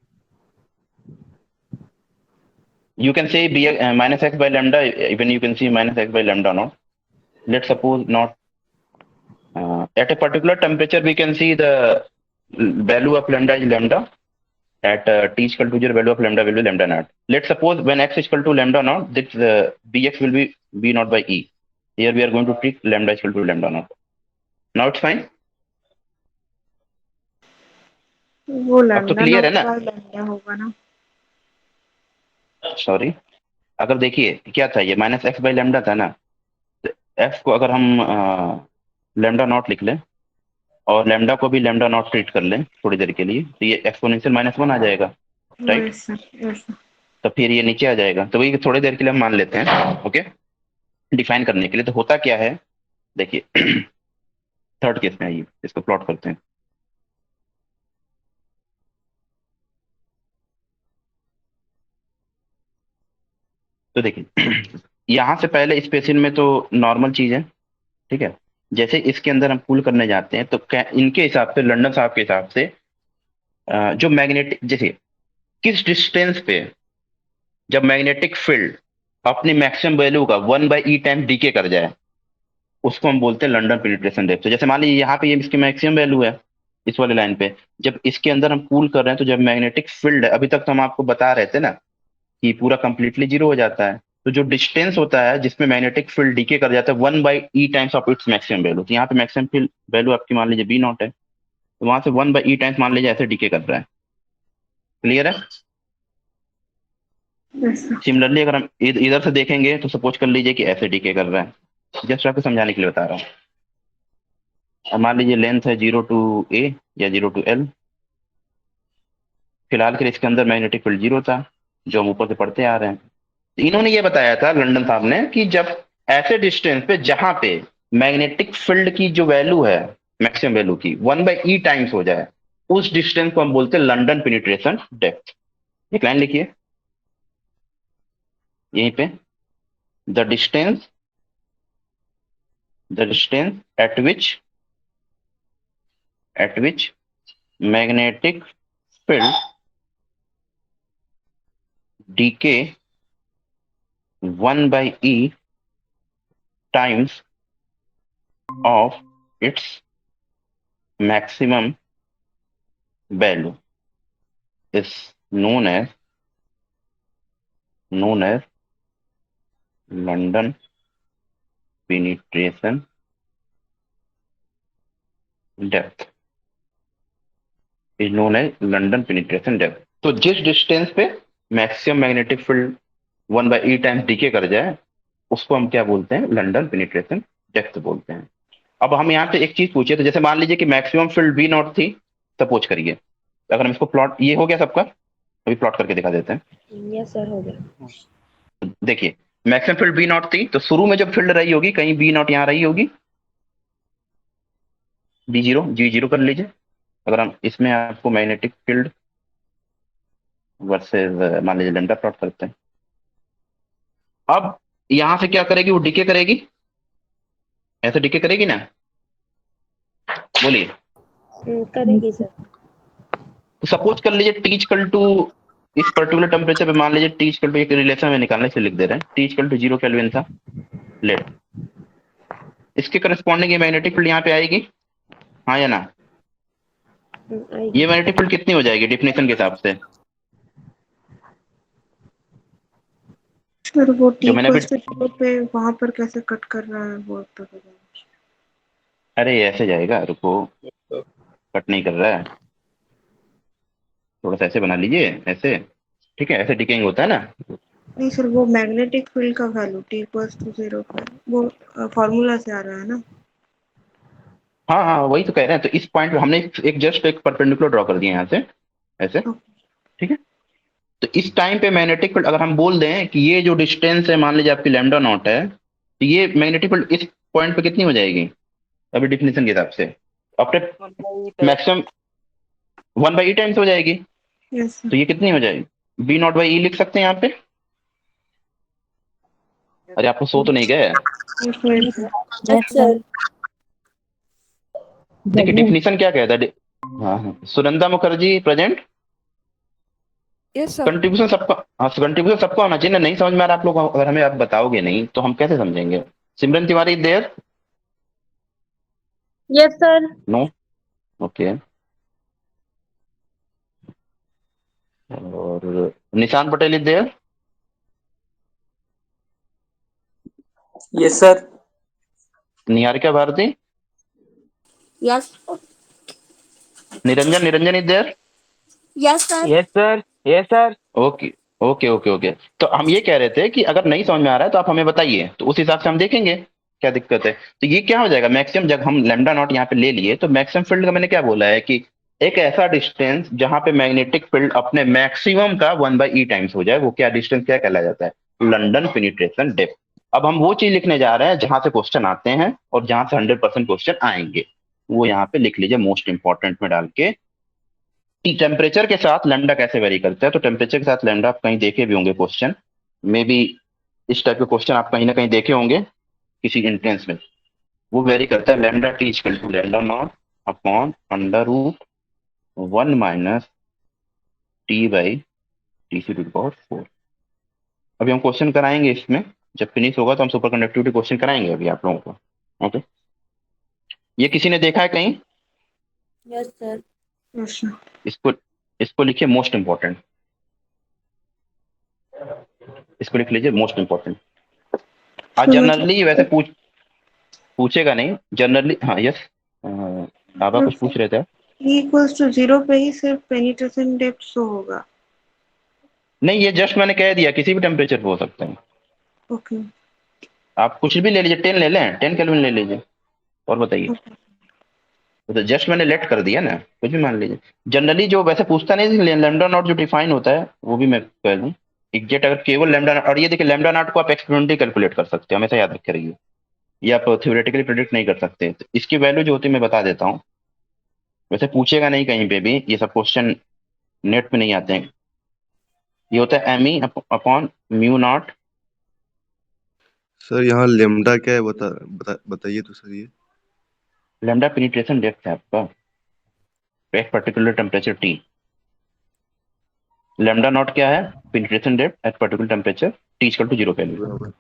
You can say b minus x by lambda. Even you can see minus x by lambda naught. Let's suppose not at a particular temperature we can see the value of lambda is lambda. At t is equal to 0, value of lambda will be lambda naught. Let's suppose when x is equal to lambda naught, this bx will be b naught by e. Here we are going to treat lambda is equal to lambda naught. Now it's fine. वो अब तो lambda clear है not ना? By lambda होगा ना? Sorry, अगर देखिए क्या था, ये माइनस एक्स बाई लैम्डा था ना, तो एक्स को अगर हम लैम्डा नॉट लिख लें और लैम्डा को भी लैम्डा नॉट ट्रीट कर लें थोड़ी देर के लिए, तो ये एक्सपोनेंशियल -1 आ जाएगा, right? Yes sir, yes sir. तो फिर ये नीचे आ जाएगा, तो वही थोड़ी देर के लिए हम मान लेते हैं, ओके, डिफाइन करने के लिए। तो होता क्या है, देखिए, थर्ड केस में आइए, इसको प्लॉट करते हैं। तो देखिए यहाँ से पहले स्पेसिन में तो नॉर्मल चीज है, ठीक है। जैसे इसके अंदर हम पुल करने जाते हैं तो इनके हिसाब से, लंदन साहब के हिसाब से, जो मैग्नेटिक, जैसे किस डिस्टेंस पे जब मैग्नेटिक फील्ड अपनी मैक्सिमम वैल्यू का 1/e टाइम डीके कर जाए, उसको हम बोलते हैं लंदन पेनिट्रेशन डेप्थ। तो जैसे मान लीजिए यहाँ पे ये इसकी मैक्सिमम वैल्यू है इस वाले लाइन पे, जब इसके अंदर हम पूल कर रहे हैं तो जब मैग्नेटिक फील्ड है, अभी तक तो हम आपको बता रहे थे ना कि पूरा कंप्लीटली जीरो हो जाता है, तो जो डिस्टेंस होता है जिसमें मैग्नेटिक फील्ड डीके कर जाता है 1/e times of its maximum value, तो यहाँ पे मैक्सिमम फील्ड वैल्यू आपकी मान लीजिए बी नॉट है, तो वहां से 1/e टाइम्स मान लीजिए ऐसे डीके कर रहा है। क्लियर है? ऐसा। सिमिलरली अगर हम इधर से देखेंगे तो सपोज कर लीजिए कि ऐसे डीके कर रहा है, जस्ट आपको समझाने के लिए बता रहा हूँ। अब मान लीजिए लेंथ है 0 to a या 0 to l, फिलहाल के लिए इसके अंदर मैग्नेटिक फील्ड जीरो था जो हम ऊपर से पढ़ते आ रहे हैं। तो इन्होंने ये बताया था लंदन साहब ने कि जब ऐसे डिस्टेंस पे जहां पे मैग्नेटिक फील्ड की जो वैल्यू है मैक्सिमम वैल्यू की 1/e टाइम्स हो जाए, उस डिस्टेंस को हम बोलते हैं लंदन पेनिट्रेशन डेप्थ। एक लाइन लिखिए यहीं पे, the distance at which magnetic field decay 1/e times of its maximum value is known as London penetration depth, is known as London penetration depth। तो जिस डिस्टेंस पे maximum magnetic field 1/e times decay कर जाए, उसको हम क्या बोलते हैं? लंदन पेनिट्रेशन डेप्थ बोलते हैं। अब हम यहाँ पे एक चीज पूछे, तो जैसे मान लीजिए कि मैक्सिमम फील्ड बी नॉट थी, सपोज करिए, अगर हम इसको प्लॉट, ये हो गया सबका, अभी प्लॉट करके दिखा देते हैं। यस सर हो गया। देखिए मैक्सिमम फील्ड बी नॉट थी, तो शुरू में जब फील्ड रही होगी कहीं बी नॉट यहाँ रही होगी, जी जीरो कर लीजिए। अगर हम इसमें आपको मैग्नेटिक फील्ड वर्सेस मान लीजिए लैम्डा प्लॉट करते हैं, अब यहां से क्या करेगी? वो डिके करेगी, ऐसे डिके करेगी ना, बोलिए। करेगी सर। तो सपोज कर लीजिए टी इक्वल टू, इस पर्टिकुलर टेम्परेचर पे मान लीजिए टी इक्वल टू, एक रिलेशन में निकालने से लिख दे रहे हैं, टी इक्वल टू 0 केल्विन था, लेट इसके करस्पॉन्डिंग ये मैग्नेटिक फील्ड यहाँ पे आएगी, हाँ या ना? आएगी। ये मैग्नेटिक फील्ड कितनी हो जाएगी डेफिनेशन के हिसाब से? सर वो जो टी मैंने को अभी, जीरो पे वहां पर कैसे कट कर रहा है वो तो पता नहीं। अरे ऐसे जाएगा, रुको, कट नहीं कर रहा है, थोड़ा सा ऐसे बना लीजिए, ऐसे, ठीक है, ऐसे डिकेइंग होता है ना। नहीं सर, वो मैग्नेटिक फील्ड का वैल्यू टी इक्वल्स टू 0 पे वो फॉर्मूला से आ रहा है ना। हाँ हाँ वही तो कह रहे हैं, तो इस पॉइंट पे हमने एक जस्ट एक परपेंडिकुलर ड्रॉ कर दिया यहाँ से, ऐसे, ठीक है। तो इस टाइम पे मैग्नेटिक फील्ड अगर हम बोल दें कि ये जो डिस्टेंस है मान लीजिए आपकी लैम्डा नॉट है, तो ये मैग्नेटिक फील्ड इस पॉइंट पे कितनी हो जाएगी अभी डिफिनेशन के हिसाब से? अपने मैक्सिमम 1/e टाइम्स हो जाएगी, यस तो ये कितनी हो जाएगी? B0/e लिख सकते हैं यहाँ पे। अरे आपको सो तो नहीं गए? सर। Yes sir. देखिए डिफिनीशन क्या कहता है, हाँ हाँ, Sunanda Mukherjee present. Yes sir. Contribution सबका, हाँ कंट्रीब्यूशन सबका होना चाहिए ना, नहीं समझ में आ रहा आप लोग, अगर हमें आप बताओगे नहीं तो हम कैसे समझेंगे? Simran Tiwari there? Yes sir. No, okay. और Nishan Patel is there? Yes, sir. Niharika Bharati? Yes. Niranjan is there? Yes sir. Yes sir, yes sir. Okay okay okay okay. तो हम ये कह रहे थे कि अगर नहीं समझ में आ रहा है तो आप हमें बताइए, तो उस हिसाब से हम देखेंगे क्या दिक्कत है। तो ये क्या हो जाएगा मैक्सिमम, जब हम लैम्डा नॉट यहाँ पे ले लिए, तो मैक्सिमम फील्ड का मैंने क्या बोला है कि एक ऐसा डिस्टेंस जहां पे मैग्नेटिक फील्ड अपने मैक्सिमम का 1/e टाइम्स हो जाए, वो क्या डिस्टेंस क्या कहलाया जाता है? London penetration depth. अब हम वो चीज लिखने जा रहे हैं जहां से क्वेश्चन आते हैं और जहां से 100% क्वेश्चन आएंगे, वो यहाँ पे लिख लीजिए मोस्ट इंपॉर्टेंट में डाल के। टेम्परेचर के साथ लैम्डा कैसे वेरी करता है? तो टेम्परेचर के साथ लैम्डा आप कहीं देखे भी होंगे क्वेश्चन में भी, इस टाइप के क्वेश्चन आप कहीं ना कहीं देखे होंगे किसी एंट्रेंस में। वो वेरी करता है lambda T equal to lambda naught upon under root 1 - T by T C to power 4। अभी हम क्वेश्चन कराएंगे इसमें, जब फिनिश होगा तो हम सुपर कंडक्टिविटी क्वेश्चन कराएंगे अभी आप लोगों को। ओके, ये किसी ने देखा है कहीं? Yes sir. अच्छा, इसको इसको लिखिए मोस्ट इंपॉर्टेंट, इसको लिख लीजिए मोस्ट इंपॉर्टेंट। आज तो जनरली वैसे मतलब पूछेगा नहीं जनरली। हाँ यस, बाबा कुछ पूछ रहे थे आप? ई इक्वल्स टू 0 पे ही सिर्फ पेनिट्रेशन डेप्थ शो होगा। नहीं, ये जस्ट मैंने कह दिया किसी भी टेम्परेचर पे हो सकता है। ओके। आप कुछ भी ले लीजिए, 10 ले लें, 10 केल्विन ले लीजिए, और बताइए। तो जस्ट मैंने लेट कर दिया ना, कुछ भी मान लीजिए। जनरली जो वैसे पूछता नहीं, लैम्डा नॉट जो डिफाइन होता है वो भी मैं कह दूं एग्जैक्ट। अगर केवल लैम्डा, और ये देखिए लैम्डा नॉट को आप एक्सपेरिमेंटली कैलकुलेट कर सकते हो, हमेशा याद रखे रहिए। ये आप थ्योरेटिकली प्रेडिक्ट नहीं कर सकते। तो इसकी वैल्यू जो होती है मैं बता देता हूँ। वैसे पूछेगा नहीं कहीं पे भी, ये सब क्वेश्चन नेट पे नहीं आते हैं। ये होता है M E upon mu naught. Sir यहाँ लेमडा क्या है बताइए तो सर ये। लैम्डा पेनिट्रेशन डेप्थ है आपका एक particular temperature T. Lambda naught क्या है? Penetration depth at particular temperature T equal to 0 kelvin. बराबर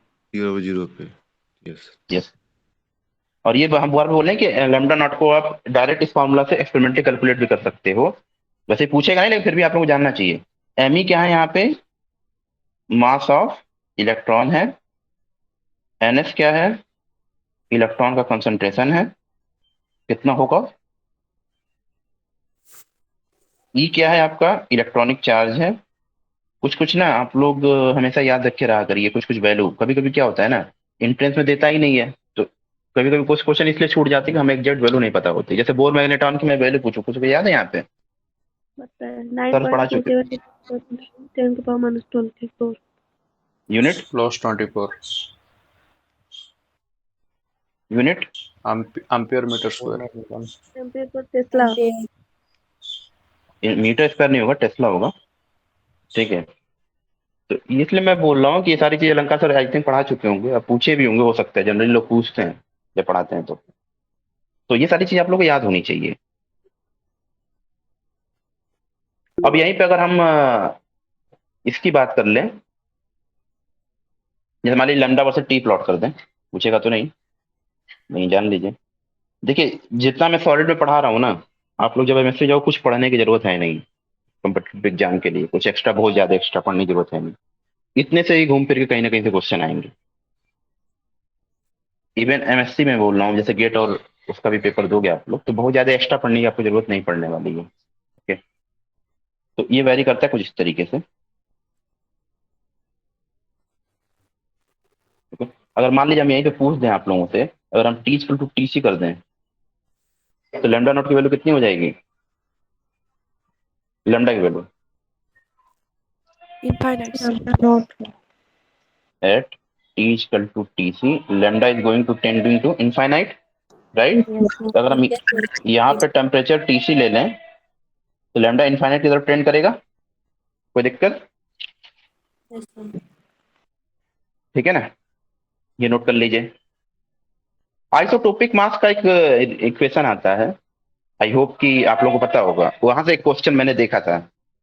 0 पे। यस। यस। और ये हम बार बोल रहे हैं कि लैम्डा नॉट को आप डायरेक्ट इस फॉर्मूला से एक्सपेरिमेंटली कैलकुलेट भी कर सकते हो। वैसे पूछेगा नहीं, लेकिन फिर भी आप लोगों को जानना चाहिए। एम ई क्या है यहाँ पे? मास ऑफ इलेक्ट्रॉन है। एन एस क्या है? इलेक्ट्रॉन का कंसंट्रेशन है, कितना होगा। ई क्या है आपका? इलेक्ट्रॉनिक चार्ज है। कुछ कुछ ना आप लोग हमेशा याद रखे रहा करिए, कुछ कुछ वैल्यू। कभी कभी क्या होता है ना, एंट्रेंस में देता ही नहीं है, तो कभी कभी कुछ क्वेश्चन इसलिए छूट जाते हैं कि हमें एग्जैक्ट वैल्यू नहीं पता होती। जैसे बोर मैग्नेटॉन की मैं वैल्यू पूछूं, कुछ को याद है यहाँ पे? सर पढ़ा चुके। 9.278 10 to the power -24 unit Loss 24 unit ampere meter square. ampere per Tesla. Meter square नहीं होगा, टेस्ला होगा। ठीक है, तो इसलिए मैं बोल रहा हूँ कि ये सारी चीजें लंका सर आई थिंक पढ़ा चुके होंगे, अब पूछे भी होंगे, हो सकता है जनरली लोग पूछते हैं जब पढ़ाते हैं तो ये सारी चीजें आप लोग को याद होनी चाहिए। अब यहीं पे अगर हम इसकी बात कर लें, जैसे हमारी लैम्डा वर्सेस टी प्लॉट कर दें, पूछेगा तो नहीं, नहीं जान लीजिए। देखिए जितना मैं सॉलिड में पढ़ा रहा हूँ ना, आप लोग जब एमएससी जाओ कुछ पढ़ने की जरूरत है नहीं। कम्पिटेटिव एग्जाम के लिए कुछ एक्स्ट्रा, बहुत ज्यादा एक्स्ट्रा पढ़ने की जरूरत है नहीं। इतने से ही घूम फिर के कहीं ना कहीं से क्वेश्चन आएंगे। इवन एमएससी में बोल रहा हूँ, जैसे गेट और उसका भी पेपर दोगे आप लोग, तो बहुत ज्यादा एक्स्ट्रा पढ़ने की आपको जरूरत नहीं पड़ने वाली है। ओके, तो ये वैरी करता है कुछ इस तरीके से। ओके, अगर मान लीजिए हम यहीं पे पूछ दें आप लोगों से, अगर हम T equal to T C कर दें, तो लैम्डा नॉट की वैल्यू कितनी हो जाएगी? लैम्डा की value Infinite, sir. Not at T equal to T C, lambda is going to tending to infinite, right. तो अगर हम Yes, sir. यहाँ पे टेम्परेचर टी सी ले लें, तो लैम्डा इनफाइनाइट की तरफ टेंड करेगा, कोई दिक्कत? Yes, sir. ठीक है ना, ये नोट कर लीजिए। आइसोटोपिक मास का एक इक्वेशन आता है, आई होप कि आप लोगों को पता होगा। वहां से एक क्वेश्चन मैंने देखा था।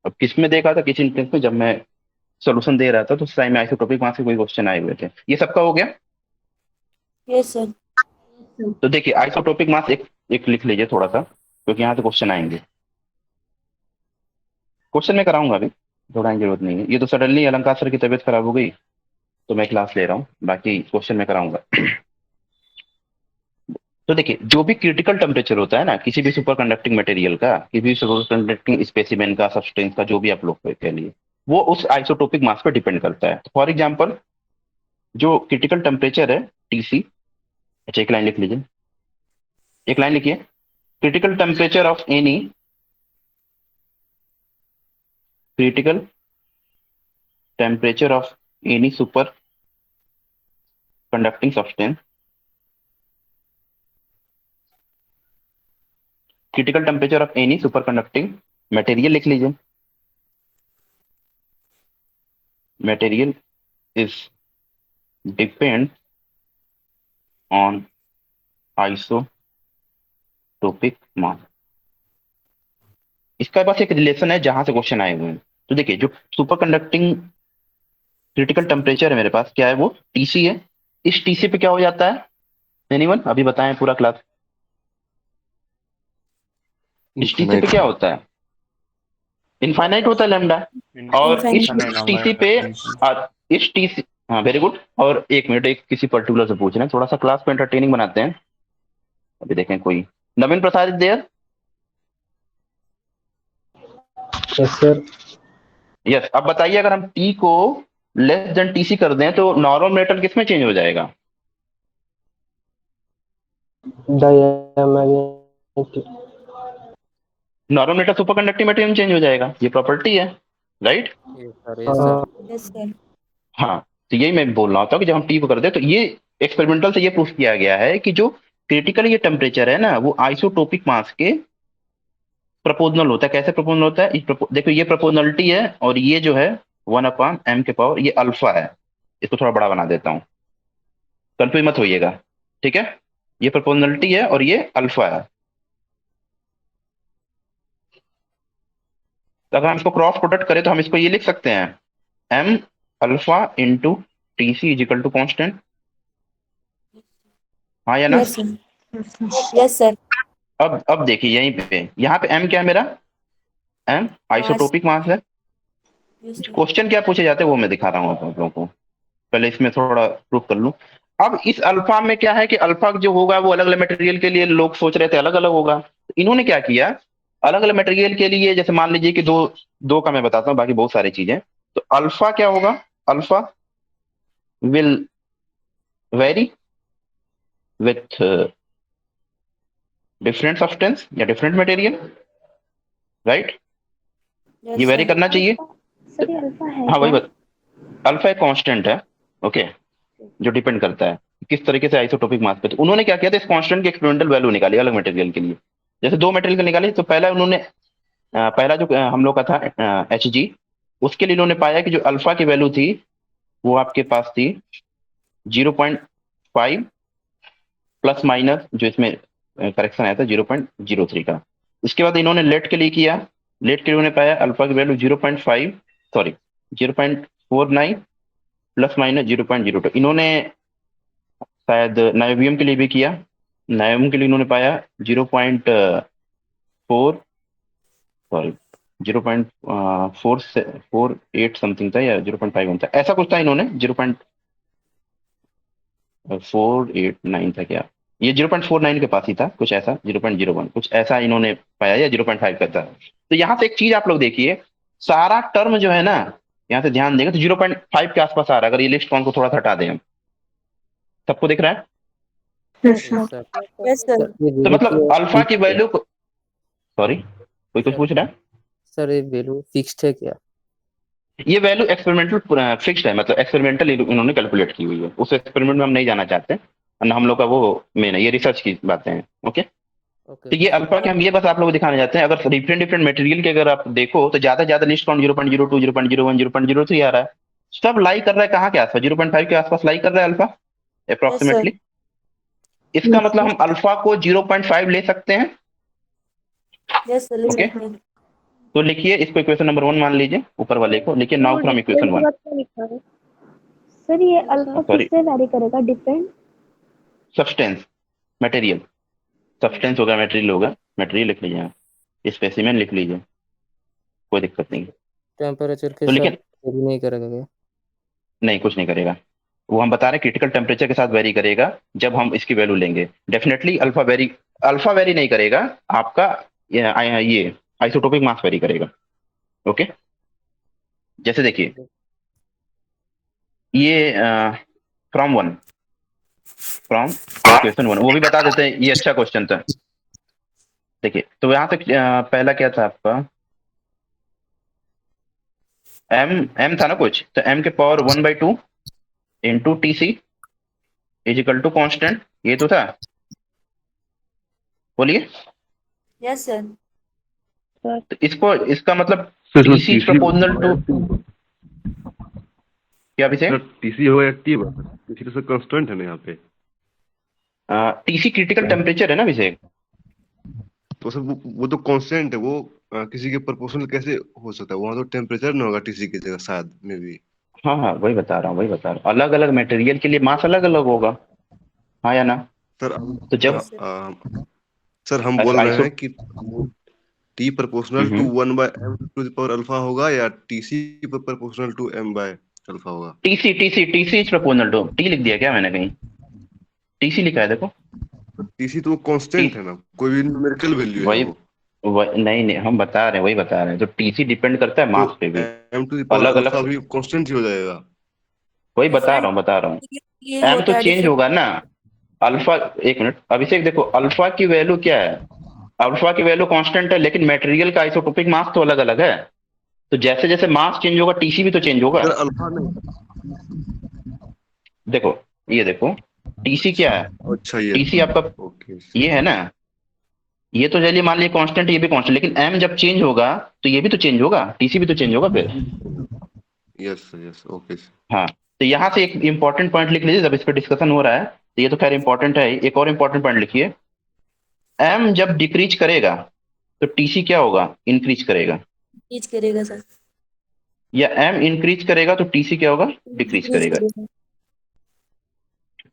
अब किस में देखा था? किसी इंस्टेंस में जब मैं सोल्यूशन दे रहा था, तो उस टाइम में आइसोटोपिक मास के कोई क्वेश्चन आए हुए थे। ये सबका हो गया। Yes, sir. तो देखिए आइसोटोपिक मास एक एक लिख लीजिए थोड़ा सा, क्योंकि यहाँ से क्वेश्चन आएंगे। क्वेश्चन मैं कराऊंगा अभी, घबराने की जरूरत नहीं है। ये तो सडनली अलंकार सर की तबीयत खराब हो गई तो मैं क्लास ले रहा हूँ, बाकी क्वेश्चन मैं कराऊंगा। तो देखिए जो भी क्रिटिकल टेम्परेचर होता है ना किसी भी सुपर कंडक्टिंग मटेरियल का, किसी भी सुपर कंडक्टिंग स्पेसिमेन का, सब्सटेंस का, जो भी आप लोग कह लिए, वो उस आइसोटोपिक मास पर डिपेंड करता है। फॉर एग्जाम्पल जो क्रिटिकल टेम्परेचर है टीसी, अच्छा एक लाइन लिख लीजिए, एक लाइन लिखिए। Critical temperature of any critical temperature of any superconducting substance, critical temperature of any superconducting material लिख लीजिए। material is depend on isotopic mass. इसका बस एक रिलेशन है जहां से क्वेश्चन आए हुए हैं। तो देखिए जो सुपर कंडक्टिंग क्रिटिकल टेम्परेचर है मेरे पास, क्या है वो? टीसी है। इस टीसी पे क्या हो जाता है? एनीवन अभी बताएं पूरा क्लास। इस टीसी पे इनफाइनाइट। क्या होता है? इनफाइनाइट होता है लैम्डा। और इस इनफाइनाइट। टीसी पे इस टीसी, हाँ वेरी गुड। और एक मिनट, एक किसी पर्टिकुलर से पूछ रहे हैं, थोड़ा सा क्लास को एंटरटेनिंग बनाते हैं। अभी देखें कोई Naveen Prasad is there? Yes sir. Yes. अब बताइए अगर हम टी को लेस देन टीसी कर दें तो नॉर्मल मेटल किस में चेंज हो जाएगा? Diamagnetic. Normal metal super conducting material में चेंज हो जाएगा, ये प्रॉपर्टी है, right? Yes sir, yes sir. Yes sir. हाँ, तो यही मैं बोल रहा था कि जब हम टी को कर दे तो ये एक्सपेरिमेंटल से ये प्रूफ किया गया है कि जो क्रिटिकल ये टेम्परेचर है ना, वो आइसोटोपिक मास के प्रपोजनल होता है। कैसे प्रपोजनल होता है? देखो ये प्रपोजनलिटी है, और ये जो है 1/m के पावर ये अल्फा है। इसको थोड़ा बड़ा बना देता हूँ, कंफ्यूज मत होइएगा, ठीक है? ये प्रपोजनलिटी है और ये अल्फा है। तो अगर हम इसको क्रॉस प्रोडक्ट करें तो हम इसको ये लिख सकते हैं, M alpha into T C is equal to constant. हाँ या ना? Yes sir. Yes sir. अब देखिए यहीं पे, यहाँ पे एम क्या है मेरा? एम मास। आइसोटोपिक मास है। Yes sir. क्वेश्चन क्या पूछे जाते हैं वो मैं दिखा रहा हूँ आप लोगों को। पहले इसमें थोड़ा प्रूफ कर लूं। अब इस अल्फा में क्या है कि अल्फा जो होगा वो अलग अलग मटेरियल के लिए लोग सोच रहे थे अलग अलग होगा, तो इन्होंने क्या किया, अलग अलग मटेरियल के लिए, जैसे मान लीजिए कि दो दो का मैं बताता हूँ, बाकी बहुत सारी चीजें। तो अल्फा क्या होगा? Alpha will very with different substance या डिफरेंट मटेरियल, राइट? ये यस वेरी सर। करना चाहिए। सर ये अल्फा है हाँ वही क्या? बात, अल्फा एक कांस्टेंट है, ओके, जो डिपेंड करता है किस तरीके से आइसोटोपिक मास पे। तो उन्होंने क्या किया था, इस कांस्टेंट की एक्सपेरिमेंटल वैल्यू निकाली अलग मटेरियल के लिए। जैसे दो मटेरियल का निकाली, तो पहला उन्होंने पहला जो हम लोग का था एच जी, उसके लिए इन्होंने पाया कि जो अल्फा की वैल्यू थी वो आपके पास थी 0.5 प्लस माइनस, जो इसमें करेक्शन आया था 0.03 का। उसके बाद इन्होंने लेट के लिए किया, लेट के लिए उन्होंने पाया अल्फा की वैल्यू 0.5, सॉरी 0.49 प्लस माइनस 0.02। इन्होंने शायद नायोबियम के लिए भी किया, नायोबियम के लिए इन्होंने पाया 0.4, सॉरी 0.48 समथिंग था, या 0.51 था, ऐसा कुछ था। इन्होंने 0.489 था क्या, ये 0.49 के पास ही था कुछ ऐसा, 0.01 कुछ ऐसा इन्होंने पाया, या 0.5 का था। तो यहाँ से एक चीज आप लोग देखिए, सारा टर्म जो है ना, यहाँ से ध्यान देंगे तो 0.5 के आसपास आ रहा है। अगर ये लिस्ट कौन को थोड़ा सा हटा दें हम, सबको दिख रहा है? Yes yes sir. Sir. Yes sir. Sir ये तो वैल्यू मतलब क्या अल्फा की फिक्स्ड है? वैल्यू, सॉरी कोई कुछ सर पूछ रहा है? सर ये वैल्यू फिक्स्ड है क्या? ये वैल्यू एक्सपेरिमेंटल फिक्स्ड है, मतलब एक्सपेरिमेंटल इन्होंने कैलकुलेट की हुई है। उस एक्सपेरिमेंट में हम नहीं जाना चाहते, ना हम लोग का वो मेन है, ये रिसर्च की बातें हैं, ओके? ओके तो ओके ये सर। अल्फा के हम ये बस आप लोगों को दिखाने जाते हैं। अगर डिफरेंट डिफरेंट मटेरियल के अगर आप देखो तो ज्यादा से ज्यादा लिस्ट काउंट 0.02, 0.01, 0.03 आ रहा है। सब लाई कर रहा है कहाँ के आसपास? 0.5 के आसपास लाई कर रहा है अल्फा यस सर। अप्रोक्सीमेटली। इसका यस मतलब सर। हम अल्फा को 0.5 ले सकते हैं, यस सर, लिख ओके? सकते हैं। तो लिखिए इसको, इक्वेशन नंबर 1 मान लीजिए, ऊपर वाले को लिखिए, तो नाउ फ्रॉम इक्वेशन डिफरेंट के 1। बाद क्या लिखा है? सर ये अल्फा सॉरी, किससे वैरी करेगा? डिफरेंट? सब्सटेंस, मटेरियल, सब्सटेंस होगा, मटेरियल होगा, मटेरियल लिख लीजिए आप, स्पेसिमेन लिख लीजिए, कोई दिक्कत नहीं। टेम्परेचर के तो साथ लेकिन वेरी नहीं करेगा क्या? नहीं, कुछ नहीं करेगा। वो हम बता रहे हैं क्रिटिकल टेम्परेचर के साथ वेरी करेगा जब हम इसकी वैल्यू लेंगे। डेफिनेटली अल्फा वेरी नहीं करेगा आपका, ये आइसोटोपिक मास वेरी करेगा, ओके? जैसे देखिए ये फ्रॉम 1, फ्रॉम इक्वेशन 1, वो भी बता देते हैं, ये अच्छा क्वेश्चन था। देखिए तो यहाँ तक पहला क्या था आपका, एम एम था ना कुछ, तो एम के power 1/2 into T C is equal to constant, ये तो था, बोलिए। Yes sir. तो इसको, इसका मतलब सर इसमें TC is TC proportional to, क्या विषय? सर टीसी होगा या टी TC तो सर कांस्टेंट है ना यहाँ पे। टीसी क्रिटिकल टेम्परेचर है ना अभिषेक। तो सर वो तो कांस्टेंट है, वो किसी के प्रोपोर्शनल कैसे हो सकता है? वहाँ तो टेम्परेचर ना होगा टीसी की जगह शायद में भी। हाँ हाँ वही बता रहा हूँ, वही बता रहा हूँ, अलग अलग मटेरियल के लिए मास अलग अलग होगा, हाँ या ना। सर तो जब Yes, sir. सर हम बोल रहे आइसो हैं कि T proportional to 1/m⁴ alpha होगा या TC प्रोपोर्शनल टू m/अल्फा होगा? TC is proportional to T लिख दिया क्या मैंने कहीं? टीसी लिखा है देखो। TC तो वो टी कांस्टेंट है ना, कोई भी न्यूमेरिकल वैल्यू है वही वो। नहीं नहीं हम बता रहे हैं, वही बता रहे हैं, तो टीसी डिपेंड करता है तो मास पे भी, अलग m⁴ अलग। भी कांस्टेंट ही हो जाएगा। वही डिफरेंट बता रहा हूँ। ये एम तो होता है चेंज डिफरेंट। होगा ना। अल्फा, एक मिनट अभिषेक, देखो अल्फा की वैल्यू क्या है, अल्फा की वैल्यू कांस्टेंट है, लेकिन मटेरियल का आइसोटोपिक मास तो अलग अलग है। तो जैसे जैसे मास चेंज होगा टीसी भी तो चेंज होगा। सर अल्फा नहीं। देखो ये देखो, टीसी क्या है, अच्छा ये। टीसी आपका ओके। ये है ना, ये तो चलिए मान लीजिए कांस्टेंट, ये भी कांस्टेंट, लेकिन एम जब चेंज होगा तो ये भी तो चेंज होगा, टीसी भी तो चेंज होगा फिर। Yes sir, yes, okay sir. हाँ, तो यहाँ से एक इंपॉर्टेंट पॉइंट लिख लीजिए, जब इस पर डिस्कशन हो रहा है तो ये तो खैर इंपॉर्टेंट है, एक और इंपॉर्टेंट पॉइंट लिखिए, एम जब डिक्रीज करेगा तो टीसी क्या होगा, इंक्रीज करेगा, टीच करेगा सर। या एम इंक्रीज करेगा तो टीसी क्या होगा, डिक्रीज टीच करेगा। करेगा।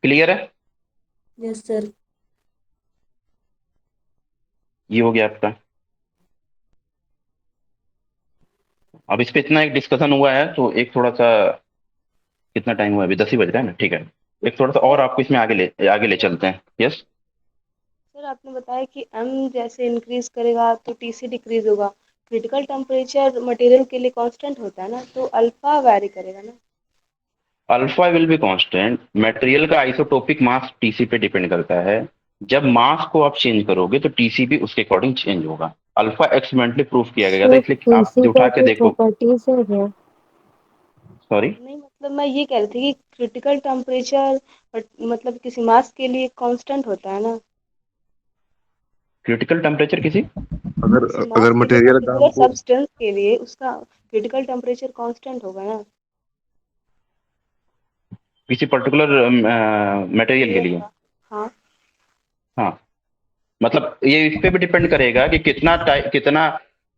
क्लियर है? Yes sir. ये हो गया आपका। अब इस पे इतना एक डिस्कशन हुआ है, तो एक थोड़ा सा, कितना टाइम हुआ है अभी, 10 ही बज रहा है ना, ठीक है, एक थोड़ा सा और आपको इसमें आगे ले चलते हैं। यस, सर आपने बताया कि एम जैसे इंक्रीज करेगा तो टीसी डिक्रीज होगा। क्रिटिकल टेम्परेचर मटेरियल के लिए कांस्टेंट होता है ना, तो अल्फा वैरी करेगा ना। Alpha will be constant, material का आइसोटोपिक मास टीसी पे डिपेंड करता है, जब मास को आप चेंज करोगे तो टीसी भी उसके अकॉर्डिंग चेंज होगा। अल्फा एक्सपेरिमेंटली प्रूफ किया गया था, तो इसलिए आप टीसी जो का उठा के कोई देखो। प्रॉपर्टीज है क्या? सॉरी, नहीं मतलब मैं ये कह रही थी कि क्रिटिकल टेम्परेचर मतलब किसी मास के लिए कांस्टेंट होता है ना। क्रिटिकल टेम्परेचर किसी अगर किसी अगर मास के लिए, मटेरियल का पर्टिकुलर हमको सब्सटेंस के लिए उसका क्रिटिकल टेम्परेचर कांस्टेंट होगा ना। किसी पर्टिकुलर मटेरियल के मटेरियल लिए, का। हाँ। हाँ, मतलब ये इस पे भी डिपेंड करेगा कि कितना,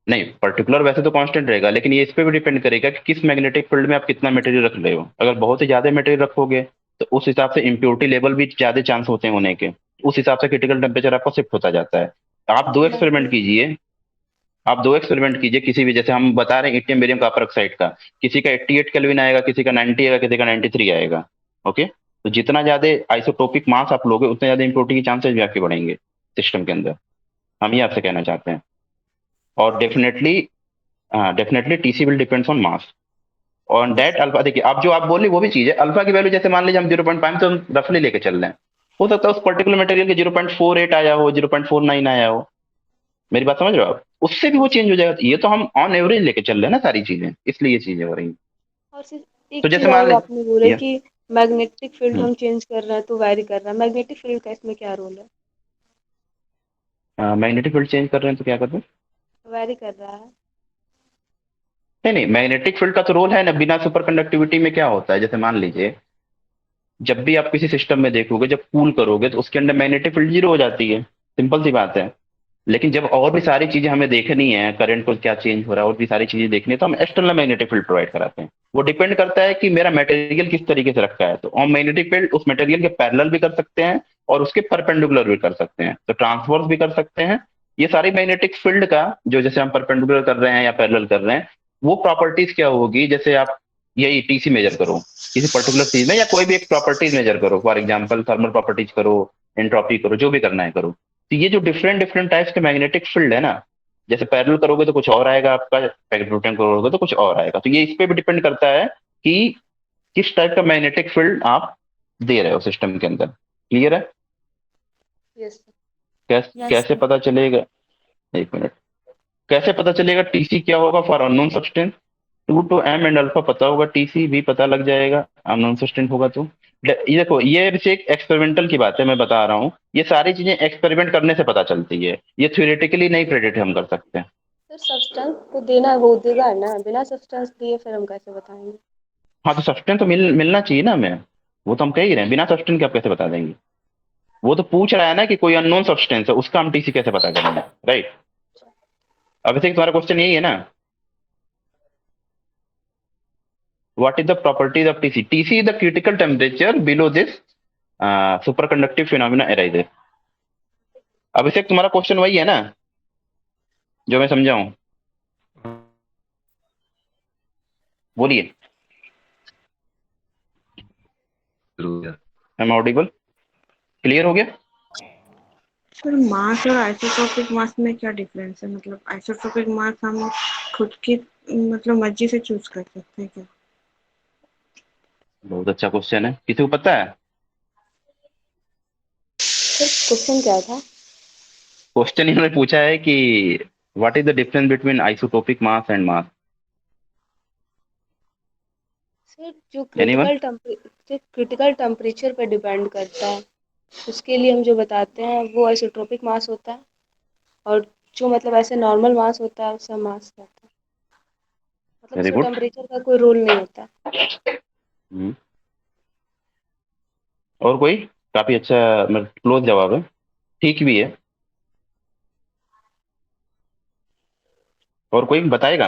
नहीं पर्टिकुलर वैसे तो कांस्टेंट रहेगा, लेकिन ये इस पे भी डिपेंड करेगा कि किस मैग्नेटिक फील्ड में आप कितना मटेरियल रख रहे हो। अगर बहुत ही ज्यादा मटेरियल रखोगे तो उस हिसाब से इम्प्योरिटी लेवल भी ज्यादा चांस होते हैं होने के, उस हिसाब से क्रिटिकल टेम्परेचर आपका शिफ्ट होता जाता है। आप दो मैं एक्सपेरिमेंट कीजिए, आप दो एक्सपेरिमेंट कीजिए किसी भी, जैसे हम बता रहे हैं एटीएम बेरियम कॉपर ऑक्साइड का, किसी का 88 केल्विन आएगा, किसी का 90 आएगा, किसी का 93 आएगा। ओके, तो जितना ज्यादा आइसोटोपिक मास आप लोगे उतने ज्यादा इम्प्योरिटी के चांसेस भी आपके बढ़ेंगे सिस्टम के अंदर, हम ये आपसे कहना चाहते हैं। और डेफिनेटली, हाँ definitely TC will depends on mass, on that alpha. देखिए आप जो आप बोल रहे वो भी चीज है, अल्फा की वैल्यू जैसे मान लीजिए हम 0.5 तो हम रफली लेके चल रहे हैं, हो सकता है उस पर्टिकुलर मटेरियल के 0.48 आया हो, 0.49 आया हो, मेरी बात समझ रहे हो आप, उससे भी वो चेंज हो जाएगा। ये तो हम ऑन एवरेज लेके चल रहे हैं ना सारी चीजें, इसलिए ये चीजें हो रही हैं। और सिर्फ एक तो चीज जैसे मान और लीजिए, आपने बोले ये कि मैग्नेटिक फील्ड हम चेंज कर रहे हैं तो वैरी कर रहा है। मैग्नेटिक फील्ड का इसमें क्या रोल है? मैग्नेटिक फील्ड चेंज कर रहे हैं तो क्या कर रहे हैं? वैरी कर रहा है। नहीं नहीं, मैग्नेटिक फील्ड का तो रोल है ना, बिना सुपर कंडक्टिविटी में क्या होता है, जैसे मान लीजिए जब भी आप किसी सिस्टम में देखोगे, जब कूल करोगे तो उसके अंदर मैग्नेटिक फील्ड जीरो हो जाती है, सिंपल सी बात है। लेकिन जब और भी सारी चीजें हमें देखनी है, करंट को क्या चेंज हो रहा है और भी सारी चीजें देखनी है, तो हम एक्सटर्नल मैग्नेटिक फील्ड प्रोवाइड कराते हैं। वो डिपेंड करता है कि मेरा मटेरियल किस तरीके से रखा है, तो हम मैग्नेटिक फील्ड उस मटेरियल के पैरेलल भी कर सकते हैं और उसके परपेंडिकुलर भी कर सकते हैं, तो ट्रांसवर्स भी कर सकते हैं। ये सारी मैग्नेटिक फील्ड का जो, जैसे हम परपेंडिकुलर कर रहे हैं या पैरेलल कर रहे हैं, वो प्रॉपर्टीज क्या होगी, जैसे आप यही टीसी मेजर करो किसी पर्टिकुलर चीज में, या कोई भी एक प्रॉपर्टीज मेजर करो, फॉर एग्जाम्पल थर्मल प्रॉपर्टीज करो, एंट्रोपी करो, जो भी करना है करो। तो ये जो डिफरेंट डिफरेंट टाइप्स के मैग्नेटिक फील्ड है ना, जैसे पैरेलल करोगे तो कुछ और आएगा आपका, रोटेट करोगे तो कुछ और आएगा, तो ये इस पे भी डिपेंड करता है कि किस टाइप का मैग्नेटिक फील्ड आप दे रहे हो सिस्टम के अंदर। क्लियर है? यस। यस कैसे सर। पता चलेगा, एक मिनट, कैसे पता चलेगा टीसी क्या होगा for unknown substance? 2 to m and alpha पता होगा, टीसी भी पता लग जाएगा, अननोन सब्सटेंस होगा तो। ये देखो, ये भी एक एक्सपेरिमेंटल की बात है, मैं बता रहा हूँ, ये सारी चीजें एक्सपेरिमेंट करने से पता चलती है, ये थ्योरेटिकली नहीं प्रेडिक्ट हम कर सकते हैं। सर सब्सटेंस तो देना वो देगा ना, बिना सब्सटेंस दिए फिर हम कैसे बताएंगे? हाँ, तो सब्सटेंस तो मिलना चाहिए ना हमें। वो तो हम कह ही रहे हैं, बिना सब्सटेंस के आप कैसे बता देंगे? वो तो पूछ रहा है ना कि कोई अननोन सब्सटेंस है, उसका हम टीसी कैसे पता करेंगे, राइट? अब ऐसे तुम्हारा क्वेश्चन यही है ना, what is the properties of TC? TC is the critical temperature below this superconductive phenomena arises. Abhishek तुम्हारा क्वेश्चन वही है ना जो मैं समझाऊं? बोलिए, एम ऑडिबल? क्लियर हो गया? सर मास और आइसोट्रोपिक मास में क्या डिफरेंस है? मतलब आइसोट्रोपिक मास हम खुद की मतलब मर्जी से चूज कर सकते हैं क्या? बहुत अच्छा क्वेश्चन है, किसी को पता है? सर क्वेश्चन क्या था? क्वेश्चन इन्होंने पूछा है कि what is the difference between isotopic mass and mass? Sir जो एनीवन? क्रिटिकल टेम्परेचर पे डिपेंड करता है, उसके लिए हम जो बताते हैं वो आइसोट्रोपिक मास होता है, और जो मतलब ऐसे नॉर्मल मास होता है उसे मास कहते हैं। मतलब वेरी उसमें गुड। टेम्परेचर का कोई रोल नहीं होता। और कोई? काफी अच्छा, मतलब क्लोज जवाब है, ठीक भी है। और कोई बताएगा?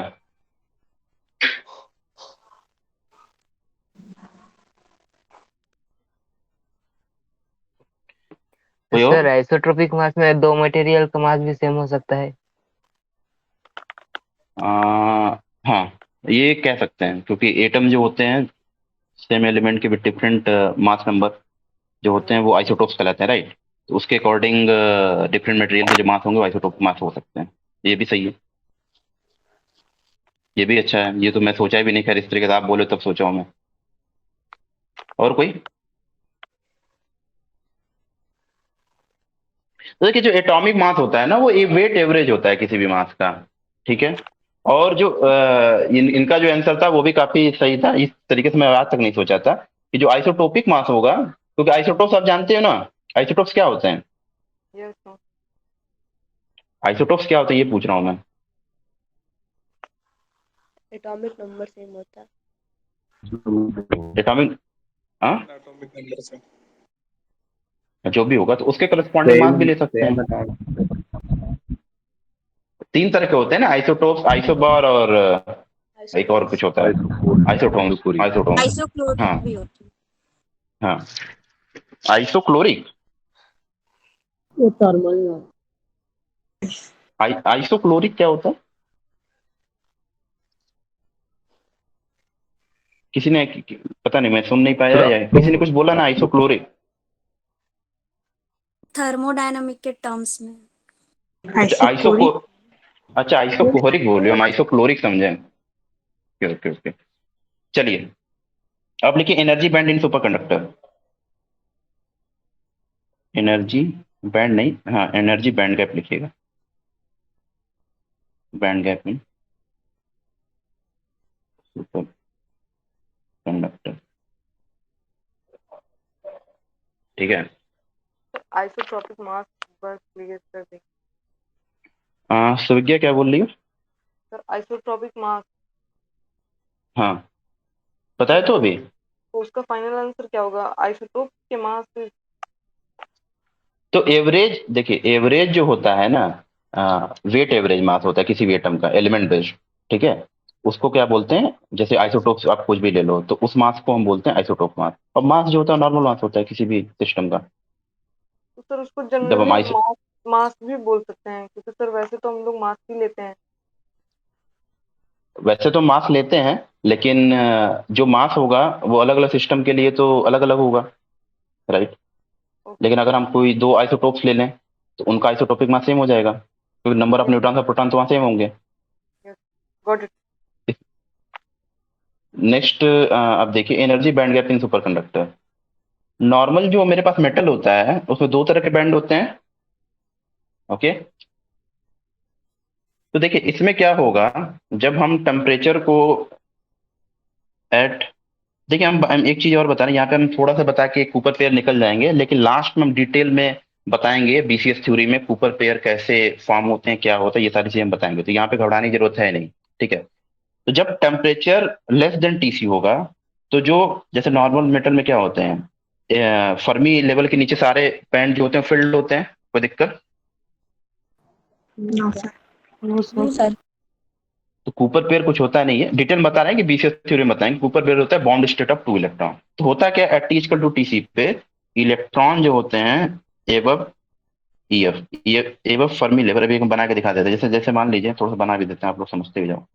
कोई और? सर आइसोट्रोपिक मास में दो मटेरियल का मास भी सेम हो सकता है। हाँ, ये कह सकते हैं, क्योंकि एटम जो होते हैं सेम एलिमेंट के विद डिफरेंट मास नंबर जो होते हैं वो आइसोटोप्स कहलाते हैं, राइट? तो उसके अकॉर्डिंग डिफरेंट मटेरियल के जो मास होंगे वो आइसोटोप मास हो सकते हैं। ये भी सही है, ये भी अच्छा है, ये तो मैं सोचा भी नहीं, खैर इस तरीके से आप बोले तब सोचा हूँ मैं। और कोई? तो देखिए, जो एटॉमिक मास होता है ना वो वेट एवरेज होता है किसी भी मास का, ठीक है? और जो इनका जो आंसर था वो भी काफी सही था, इस तरीके से मैं आज तक नहीं सोचा था कि जो आइसोटोपिक मास होगा, क्योंकि आइसोटोप्स आप जानते हो ना, आइसोटोप्स क्या होते हैं? आइसोटोप्स क्या होते हैं ये पूछ रहा हूँ मैं। एटॉमिक नंबर सेम होता है। एटॉमिक, हाँ, एटॉमिक नंबर से। जो भी होगा तो उसके करस्पॉन्डिंग मास भी ले सकते सेम हैं। बताओ। तीन तरह के होते हैं ना, आइसोटोप्स, आइसोबार, और एक और आइसोटोन्स। कुछ होता है, आइसोटोन्स, आइसोटोन्स। हाँ, आइसोक्लोरिक भी होती है। हाँ, आइसोक्लोरिक, वो थर्मल है। आइसोक्लोरिक क्या होता है? किसी ने पता नहीं, मैं सुन नहीं पाया, या किसी ने कुछ बोला ना आइसोक्लोरिक? थर्मोडायनामिक के टर्म्स में। अच्छा, आइसोकोरिक। अच्छा, आइसोकोहरिक बोल रहे हो, हम आइसोक्लोरिक समझे। ओके ओके ओके, चलिए अब लिखिए एनर्जी बैंड इन सुपर कंडक्टर। एनर्जी बैंड नहीं, हाँ, एनर्जी बैंड गैप लिखिएगा, band gap in super conductor, ठीक है? आइसोट्रोपिक मास बस क्लियर कर दें। सुविज्ञा क्या बोल रही हो? सर आइसोट्रोपिक मास, हाँ, बताया तो अभी। तो उसका फाइनल आंसर क्या होगा? आइसोटोप के मास से। तो एवरेज, देखिए एवरेज जो होता है ना, वेट एवरेज मास होता है किसी भी एटम का, एलिमेंट बेस्ड, ठीक है? उसको क्या बोलते हैं? जैसे आइसोटोप्स आप कुछ भी ले लो तो उस मास को हम बोलते हैं आइसोटोप मास, और मास जो होता है नॉर्मल मास होता है किसी भी सिस्टम का। तो सर उसको जब हम जनरली मास मास भी बोल सकते हैं, क्योंकि सर वैसे तो हम लोग मास ही लेते हैं। वैसे तो मास लेते हैं, लेकिन जो मास होगा वो अलग अलग सिस्टम के लिए तो अलग अलग होगा, राइट? लेकिन अगर हम कोई दो आइसोटोप्स ले लें तो उनका आइसोटोपिक मास सेम हो जाएगा, क्योंकि नंबर ऑफ न्यूट्रॉन और प्रोटॉन तो वहाँ सेम होंगे। Got it. नेक्स्ट, अब देखिए energy band gap in super conductor. Normal जो मेरे पास मेटल होता है उसमें दो तरह के बैंड होते हैं, ओके? तो देखिए इसमें क्या होगा, जब हम टेम्परेचर को एट, देखिए हम एक चीज और बता रहे हैं यहाँ पे, हम थोड़ा सा बता के कूपर पेयर निकल जाएंगे, लेकिन लास्ट में हम डिटेल में बताएंगे बीसीएस थ्योरी में कूपर पेयर कैसे फॉर्म होते हैं, क्या होता है, ये सारी चीजें हम बताएंगे, तो यहाँ पे घबराने की जरूरत है नहीं, ठीक है? तो जब टेम्परेचर लेस देन टीसी होगा तो जो जैसे नॉर्मल मेटल में क्या होते हैं, फर्मी लेवल के नीचे सारे बैंड जो होते हैं फिल्ड होते हैं, कोई दिक्कत? No sir. No sir. तो कूपर पेयर कुछ होता नहीं है, डिटेल बता रहे हैं कि बीसीएस थ्योरी में बताएंगे। कूपर पेयर होता है bond state of two electron. तो होता क्या है, at T equal to TC पे इलेक्ट्रॉन जो होते हैं एबव ईएफ, ये एबव फर्मी लेवल। अभी हम बना के दिखा देते हैं, जैसे जैसे मान लीजिए, थोड़ा सा बना भी देते हैं, आप लोग समझते भी जाओ।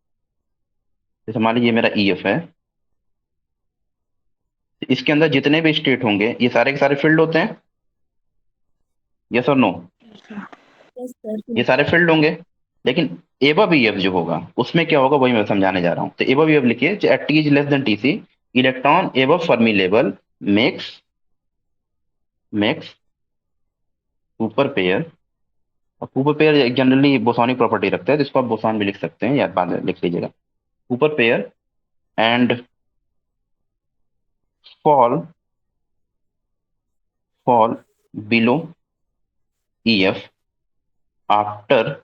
जैसे मान लीजिए मेरा ईएफ है, इसके अंदर जितने भी स्टेट होंगे ये सारे के सारे फील्ड होते हैं, यस और नो? Yes sir. ये सारे फील्ड होंगे, लेकिन एबव ईएफ जो होगा उसमें क्या होगा वही मैं समझाने जा रहा हूँ। तो एबव ईएफ लिखिए, at T is less than TC electron above Fermi level makes makes Cooper pair. और कूपर पेयर जनरली बोसॉनिक प्रॉपर्टी रखता है, तो इसको आप बोसॉन भी लिख सकते हैं या बाद में लिख लीजिएगा। Cooper pair and fall fall below EF after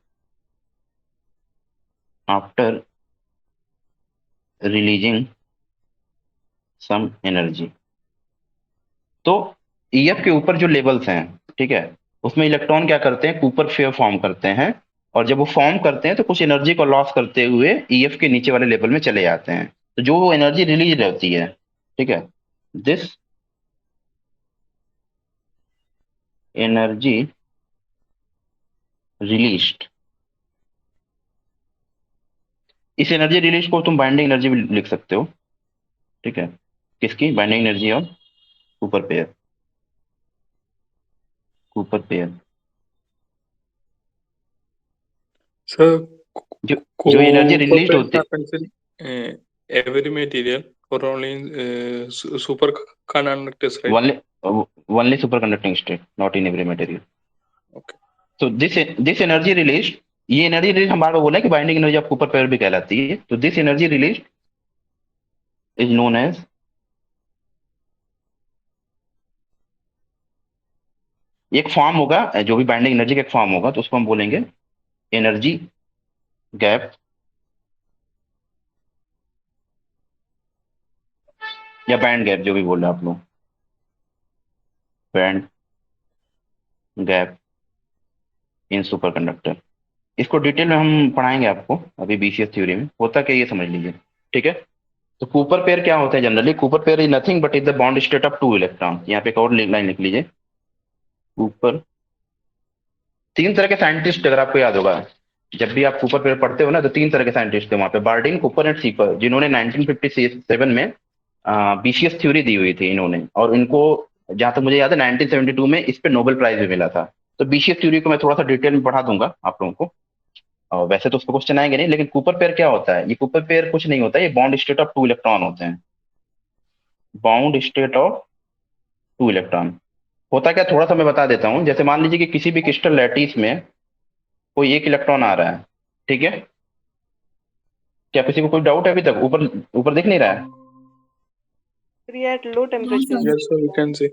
after releasing some energy. तो ईएफ के ऊपर जो लेवल्स हैं, ठीक है, उसमें इलेक्ट्रॉन क्या करते हैं, कूपर पेयर फॉर्म करते हैं। और जब वो फॉर्म करते हैं तो कुछ एनर्जी को लॉस करते हुए ईएफ के नीचे वाले लेवल में चले जाते हैं। तो जो वो एनर्जी रिलीज रहती है, ठीक है, दिस एनर्जी रिलीज्ड, इस एनर्जी रिलीज को तुम बाइंडिंग एनर्जी भी लिख सकते हो, ठीक है। किसकी बाइंडिंग एनर्जी? और Cooper pair, Cooper pair So, जो जो एनर्जी copper रिलीज pair होती happens in every material or only in superconductors, right? Only only superconducting state, not in every material. Okay. तो दिस एनर्जी रिलीज, ये energy release हम बार बार बोला है कि binding energy of Cooper pair भी कहलाती है। तो this energy release is known as, एक फॉर्म होगा, जो भी बाइंडिंग एनर्जी का एक फॉर्म होगा तो उसको हम बोलेंगे एनर्जी गैप या बैंड गैप, जो भी बोल रहे हैं आप लोग, band gap in super conductor. इसको डिटेल में हम पढ़ाएंगे आपको अभी बीसीएस थ्योरी में। होता क्या ये समझ लीजिए, ठीक है। तो कूपर पेयर क्या होता है generally? Cooper pair is nothing but is the bond state of two electron. यहाँ पे एक और लाइन लिख लीजिए, कूपर। तीन तरह के साइंटिस्ट, अगर आपको याद होगा, जब भी आप कूपर पेयर पढ़ते हो ना, तो तीन तरह के साइंटिस्ट थे वहां पे, बार्डिन, कूपर एंड सीपर, जिन्होंने 1957 में बीसीएस थ्योरी दी हुई थी इन्होंने। और इनको जहां तक मुझे याद है 1972 में इस पे नोबेल प्राइज भी मिला था। तो बीसीएस थ्योरी को मैं थोड़ा सा डिटेल में पढ़ा दूंगा आप लोगों को। और वैसे तो उसको क्वेश्चन आएंगे नहीं, लेकिन कूपर पेयर क्या होता है? ये कूपर पेयर कुछ नहीं होता है, ये bond state of two electron होते हैं, bound state of two electron. होता क्या, थोड़ा सा मैं बता देता हूँ। जैसे मान लीजिए कि किसी भी क्रिस्टल लैटिस में कोई एक इलेक्ट्रॉन आ रहा है, ठीक है। क्या किसी को कोई डाउट है अभी तक? ऊपर ऊपर दिख नहीं रहा है? Free at low no temperature. सर। Yes, so we can say.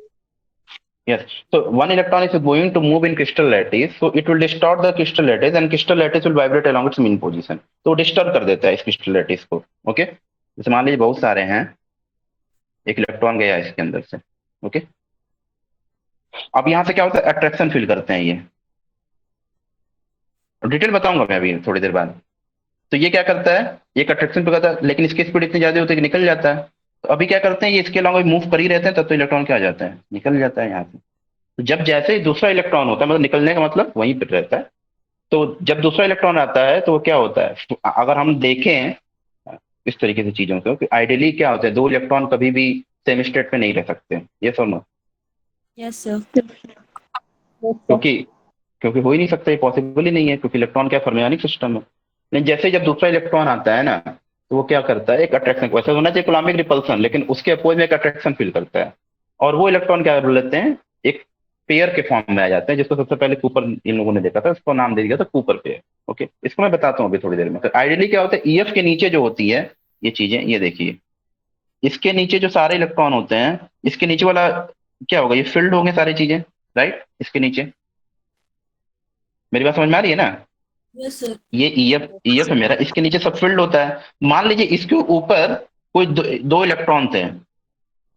Yes. So one electron is going to move in crystal lattice, so it will distort the crystal lattice and crystal lattice will vibrate along its mean position. तो disturb कर देता है इस crystal lattice को, okay. जैसे मान लीजिए बहुत सारे हैं, एक इलेक्ट्रॉन गया है इसके अंदर से, ओके। अब यहाँ से क्या होता है, अट्रैक्शन फील करते हैं ये, डिटेल बताऊंगा मैं अभी थोड़ी देर बाद। तो ये क्या करता है, एक अट्रैक्शन पे करता है, लेकिन इसकी स्पीड इतनी ज्यादा होती है कि निकल जाता है। तो अभी क्या करते हैं, ये इसके अलावा मूव कर ही रहते हैं, तब तो इलेक्ट्रॉन क्या आ जाता है, निकल जाता है यहाँ से। तो जब जैसे ही दूसरा इलेक्ट्रॉन होता है, मतलब निकलने का मतलब वहीं पर रहता है। तो जब दूसरा इलेक्ट्रॉन आता है तो वो क्या होता है, तो अगर हम देखें इस तरीके से चीजों को, आइडियली क्या होता है, दो इलेक्ट्रॉन कभी भी सेम स्टेट में नहीं रह सकते, ये समझो। Yes sir. क्योंकि क्योंकि हो ही नहीं सकता, ये पॉसिबल ही नहीं है, क्योंकि इलेक्ट्रॉन क्या फर्मियानिक सिस्टम है। लेकिन जैसे ही जब दूसरा इलेक्ट्रॉन आता है ना, तो वो क्या करता है, एक अट्रैक्शन, वैसे होना चाहिए कूलम्बिक रिपल्सन, लेकिन उसके अपोज में एक अट्रैक्शन फील करता है। और वो इलेक्ट्रॉन क्या कर लेते हैं, एक पेयर के फॉर्म में आ जाते हैं, जिसको सबसे पहले कूपर इन लोगों ने देखा था, उसको नाम दे दिया था कूपर पेयर, ओके। इसको मैं बताता हूँ अभी थोड़ी देर में। तो आइडियली क्या होता है, ईएफ के नीचे जो होती है ये चीजें, ये देखिए, इसके नीचे जो सारे इलेक्ट्रॉन होते हैं, इसके नीचे वाला क्या होगा, ये फील्ड होंगे सारी चीजें, राइट। इसके नीचे, मेरी बात समझ में आ रही है ना? Yes sir. ये ईएफ है मेरा, इसके नीचे सब फील्ड होता है। मान लीजिए इसके ऊपर कोई दो इलेक्ट्रॉन थे,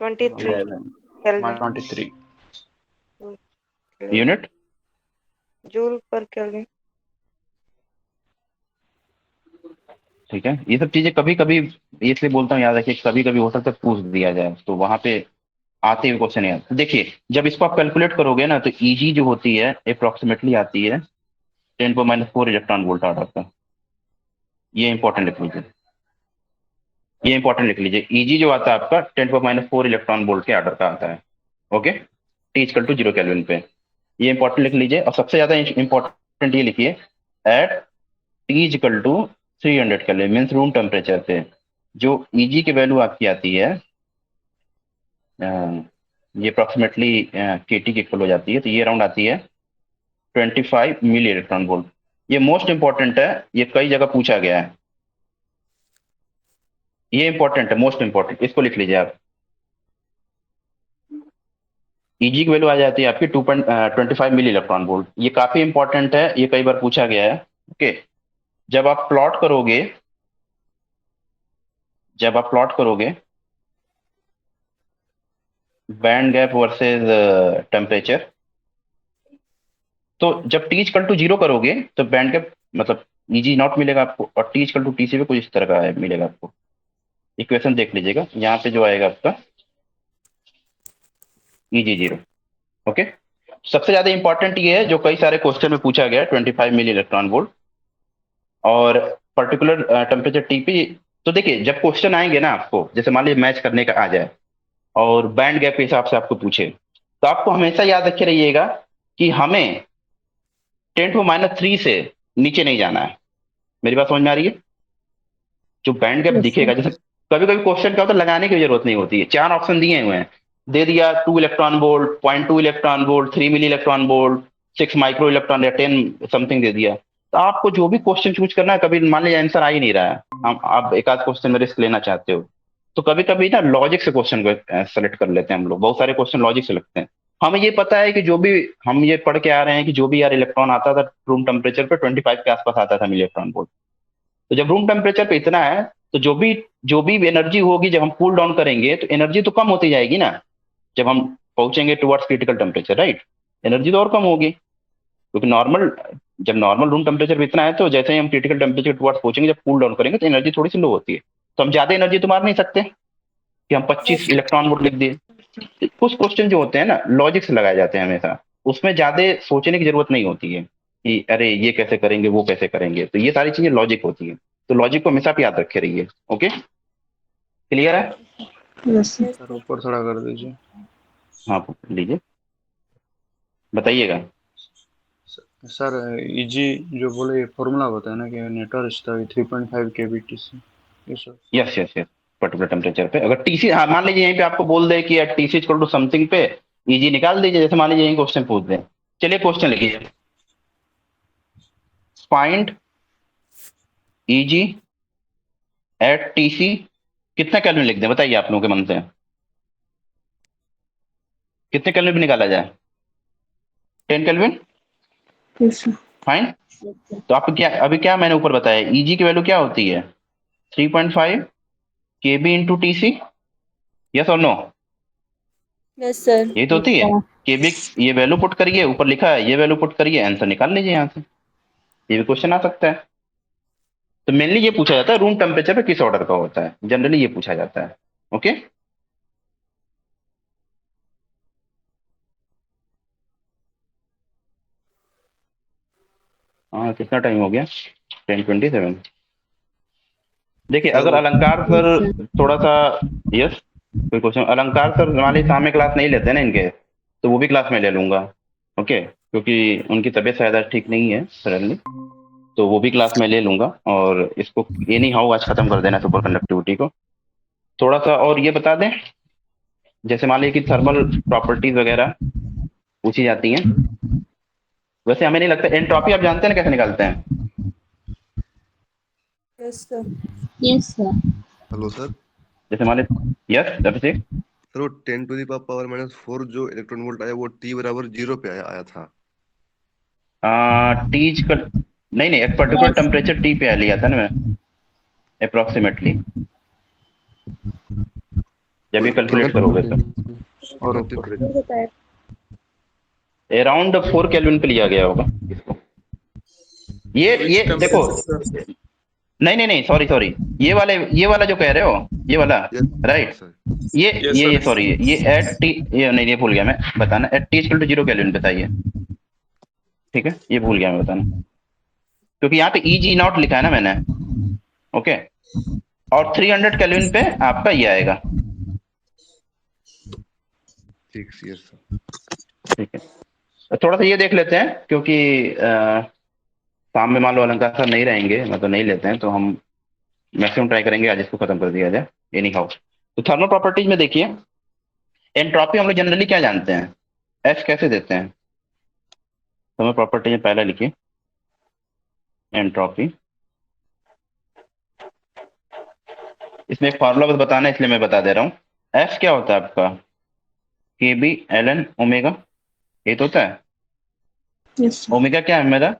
23 11 Kelvin. 23 Okay. यूनिट। जूल पर केल्विन। ठीक है, ये सब चीजें कभी कभी इसलिए बोलता हूँ याद रखिए, कभी कभी हो सकता है पूछ दिया जाए, तो वहां पे आते हुए क्वेश्चन याद। देखिए जब इसको आप कैलकुलेट करोगे ना, तो ईजी जो होती है अप्रोक्सीमेटली आती है 10⁻⁴ इलेक्ट्रॉन वोल्ट आर्डर का। ये इंपॉर्टेंट लिख लीजिए, ये इंपॉर्टेंट लिख लीजिए। ईजी जो आता है आपका 10⁻⁴ इलेक्ट्रॉन वोल्ट के आर्डर का आता है। Okay, T equal to 0 kelvin पे, ये इंपॉर्टेंट लिख लीजिए। और सबसे ज्यादा इंपॉर्टेंट ये लिखिए, at T equal to 300 kelvin means room temperature पे जो ईजी की वैल्यू आपकी आती है, ये अप्रोक्सीमेटली के टी की इक्वल हो जाती है, तो ये अराउंड आती है 25 मिली इलेक्ट्रॉन वोल्ट। ये मोस्ट इंपॉर्टेंट है, ये कई जगह पूछा गया है, ये इंपॉर्टेंट है, मोस्ट इंपॉर्टेंट, इसको लिख लीजिए आप। ईजी की वैल्यू आ जाती है आपकी 2.25 मिली इलेक्ट्रॉन वोल्ट। ये काफी इंपॉर्टेंट है, ये कई बार पूछा गया है। ओके, जब आप प्लॉट करोगे, जब आप प्लॉट करोगे बैंड गैप वर्सेस टेम्परेचर, तो जब टी इक्वल टू 0 करोगे तो बैंड गैप मतलब ईजी नॉट मिलेगा आपको, और T equal to T C पे कुछ इस तरह का मिलेगा आपको। इक्वेशन देख लीजिएगा, यहाँ पे जो आएगा आपका ईजी 0। ओके, सबसे ज्यादा इंपॉर्टेंट ये है जो कई सारे क्वेश्चन में पूछा गया है, 25 मिली इलेक्ट्रॉन वोल्ट और पर्टिकुलर टेम्परेचर टीपी। तो देखिए जब क्वेश्चन आएंगे ना आपको, जैसे मान लीजिए मैच करने का आ जाए और बैंड गैप के हिसाब से आपको पूछे, तो आपको हमेशा याद रखे रहिएगा कि हमें 10⁻³ से नीचे नहीं जाना है। मेरी बात समझ में आ रही है? जो बैंड गैप दिखेगा, जैसे कभी कभी क्वेश्चन क्या होता है, लगाने की जरूरत नहीं होती है, 4 ऑप्शन दिए हुए हैं, दे दिया 2 electron volt, 0.2 electron volt, 3 milli electron volt, 6 micro electron या 10 समथिंग दे दिया। तो आपको जो भी क्वेश्चन चूज करना है, कभी मान लीजिए आंसर आ ही नहीं रहा है, आप एक आध क्वेश्चन में रिस्क लेना चाहते हो, तो कभी कभी ना लॉजिक से क्वेश्चन को सेलेक्ट कर लेते हैं हम लोग। बहुत सारे क्वेश्चन लॉजिक से लगते हैं। हमें ये पता है कि जो भी हम ये पढ़ के आ रहे हैं कि जो भी यार इलेक्ट्रॉन आता था रूम टेम्परेचर पे 25 के आसपास आता था मिली इलेक्ट्रॉन वोल्ट। तो जब रूम टेम्परेचर पे इतना है, तो जो भी एनर्जी होगी जब हम कूल डाउन करेंगे, तो एनर्जी तो कम होती जाएगी ना, जब हम पहुंचेंगे towards critical temperature, right? Energy तो और कम होगी, क्योंकि नॉर्मल, जब नॉर्मल रूम टेम्परेचर इतना है, तो जैसे ही हम क्रिटिकल टेम्परेचर टुवर्ड्स पहुंचेंगे, जब कूल डाउन करेंगे, तो एनर्जी थोड़ी सी लो होती है। तो हम ज्यादा एनर्जी तो मार नहीं सकते कि हम 25 इलेक्ट्रॉन वोल्ट लिख दिए। तो कुछ क्वेश्चन जो होते हैं ना लॉजिक से लगाए जाते हैं हमेशा, उसमें ज्यादा सोचने की जरूरत नहीं होती है कि अरे ये कैसे करेंगे वो कैसे करेंगे, तो ये सारी चीजें लॉजिक होती है। तो लॉजिक को हमेशा आप याद रखे रहिए। ओके, क्लियर है? Yes sir. सर ऊपर थोड़ा कर दीजिए। हाँ लीजिए, बताइएगा। सर इजी जो बोले फॉर्मूला बताया ना कि नेटवर्क स्तर 3.5 kbtc, ये sir. Yes yes yes, particular temperature पे अगर टीसी, हाँ मान लीजिए यहीं पे आपको बोल दे कि टीसी इक्वल टू समथिंग पे ईजी निकाल दीजिए। जैसे मान लीजिए यही क्वेश्चन पूछ दें, चलिए क्वेश्चन लिखिए, फाइंड ईजी एट टीसी, कितना केल्विन लिख दें बताइए आप लोगों के मन से, कितने केल्विन भी निकाला जाए? 10 केल्विन, यस सर। फाइन। तो आप क्या, अभी क्या मैंने ऊपर बताया, ईजी की वैल्यू क्या होती है 3.5 केबी इंटू टीसी, यस और नो? Yes sir. यही तो होती है केबी। ये वैल्यू पुट करिए, ऊपर लिखा है ये वैल्यू पुट करिए, आंसर निकाल लीजिए यहाँ से। ये भी क्वेश्चन आ सकता है। तो मेनली ये पूछा जाता है रूम टेम्परेचर पे किस ऑर्डर का होता है, जनरली ये पूछा जाता है। ओके, हाँ कितना टाइम हो गया? 10:27। देखिए सर अगर वो अलंकार सर थोड़ा सा, यस कोई क्वेश्चन, अलंकार सर मान लीजिए शाम में क्लास नहीं लेते ना इनके, तो वो भी क्लास में ले लूंगा। ओके, क्योंकि उनकी तबीयत शायद ठीक नहीं है सडनली, तो वो भी क्लास में ले लूंगा। और इसको ये नहीं हाउ आज खत्म कर देना सुपर कंडक्टिविटी को। थोड़ा सा और ये बता दें, जैसे मान लीजिए कि थर्मल प्रॉपर्टीज वगैरह पूछी जाती हैं। वैसे हमें नहीं लगता, एंट्रोपी आप जानते हैं ना कैसे निकालते हैं? Yes sir. Yes sir. Hello sir. जैसे मान लीजिए, यस अभिषेक, सर वो 10⁻⁴ जो इलेक्ट्रॉन वोल्ट आया वो टी बराबर 0 पे आया था। टीज का नहीं नहीं, एक पर्टिकुलर टेम्परेचर टी पे लिया था ना मैं, अप्रोक्सीमेटली। जब ये कैलकुलेट करोगे तो और कितना ऊपर टेम्परेचर? अराउंड 4 केल्विन पे लिया गया होगा इसको। ये Which देखो, temperature, sir? नहीं सॉरी, ये वाला जो कह रहे हो, ये वाला, राइट, सर Yes, sir. ये सॉरी, ये एट टी, ये नहीं, ये भूल गया मैं बताना, at T equal to 0 kelvin बताइए, ठीक है, ये भूल गया मैं बताना, क्योंकि यहाँ पे ई जी नॉट लिखा है ना मैंने, ओके, और 300 केल्विन पे आपका ये आएगा, ठीक है सर। ठीक है। तो थोड़ा सा ये देख लेते हैं, क्योंकि शाम में मान लो अलंकार सर नहीं रहेंगे, मतलब नहीं लेते हैं, तो हम मैक्सिमम ट्राई करेंगे आज इसको खत्म कर दिया जाए, एनी हाउ। तो थर्मल प्रॉपर्टीज में देखिए, एंट्रोपी हम लोग जनरली क्या जानते हैं, एफ कैसे देते हैं, थर्मल प्रॉपर्टी में पहला लिखिए एंट्रोपी, इसमें एक फार्मूला बस बताना है इसलिए मैं बता दे रहा हूँ। एफ क्या होता है आपका, के बी एल एन ओमेगा, ये तो होता है। Yes sir. ओमेगा क्या है मेरा,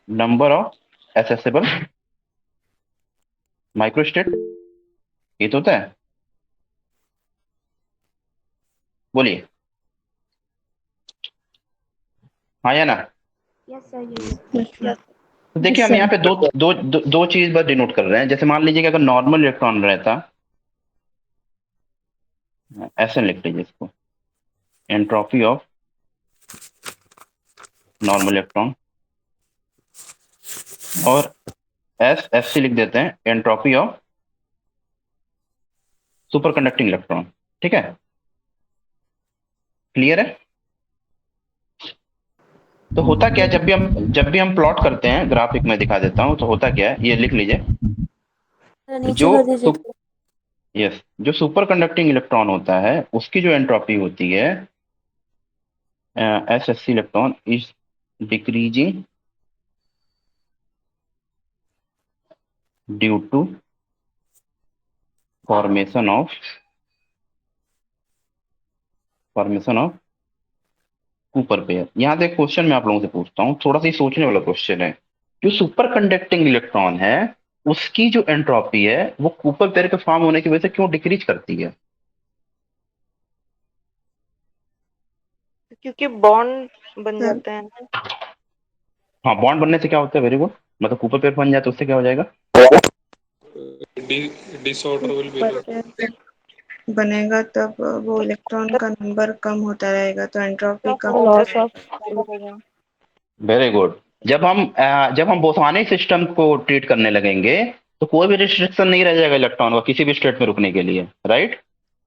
नंबर ऑफ एसेसिबल माइक्रोस्टेट, ये तो होता है, बोलिए हाँ या ना। Yes sir. तो देखिए हम यहाँ पे दो चीज बस डिनोट कर रहे हैं। जैसे मान लीजिए कि अगर नॉर्मल इलेक्ट्रॉन रहता, ऐसे लिख लीजिए इसको, एंट्रोपी ऑफ नॉर्मल इलेक्ट्रॉन, और एफ सी लिख देते हैं, entropy of super conducting electron, ठीक है, क्लियर है। तो होता क्या है, जब भी हम प्लॉट करते हैं, ग्राफिक में दिखा देता हूं, तो होता क्या है, ये लिख लीजिए, नीचे कर दीजिए। जो सुपर कंडक्टिंग इलेक्ट्रॉन होता है उसकी जो एंट्रोपी होती है, S S C electron is decreasing due to formation of Cooper pair. यहाँ से एक क्वेश्चन मैं आप लोगों से पूछता हूँ, थोड़ा सा ही सोचने वाला क्वेश्चन है। जो सुपर कंडक्टिंग इलेक्ट्रॉन है उसकी जो एंट्रोपी है वो कूपर पेयर के फॉर्म होने की वजह से क्यों डिक्रीज करती है? क्योंकि बॉन्ड बन जाते हैं ना। हाँ, बॉन्ड बनने से क्या होता है, वेरी गुड, मतलब कूपर पेयर बन जाए तो उससे क्या हो जाएगा, Disorder will be there. बनेगा तब वो इलेक्ट्रॉन का नंबर कम होता रहेगा तो entropy come loss of very good. जब हम बोसॉनिक सिस्टम को ट्रीट करने लगेंगे तो कोई भी रिस्ट्रिक्शन नहीं रह जाएगा इलेक्ट्रॉन का किसी भी स्टेट में रुकने के लिए, राइट।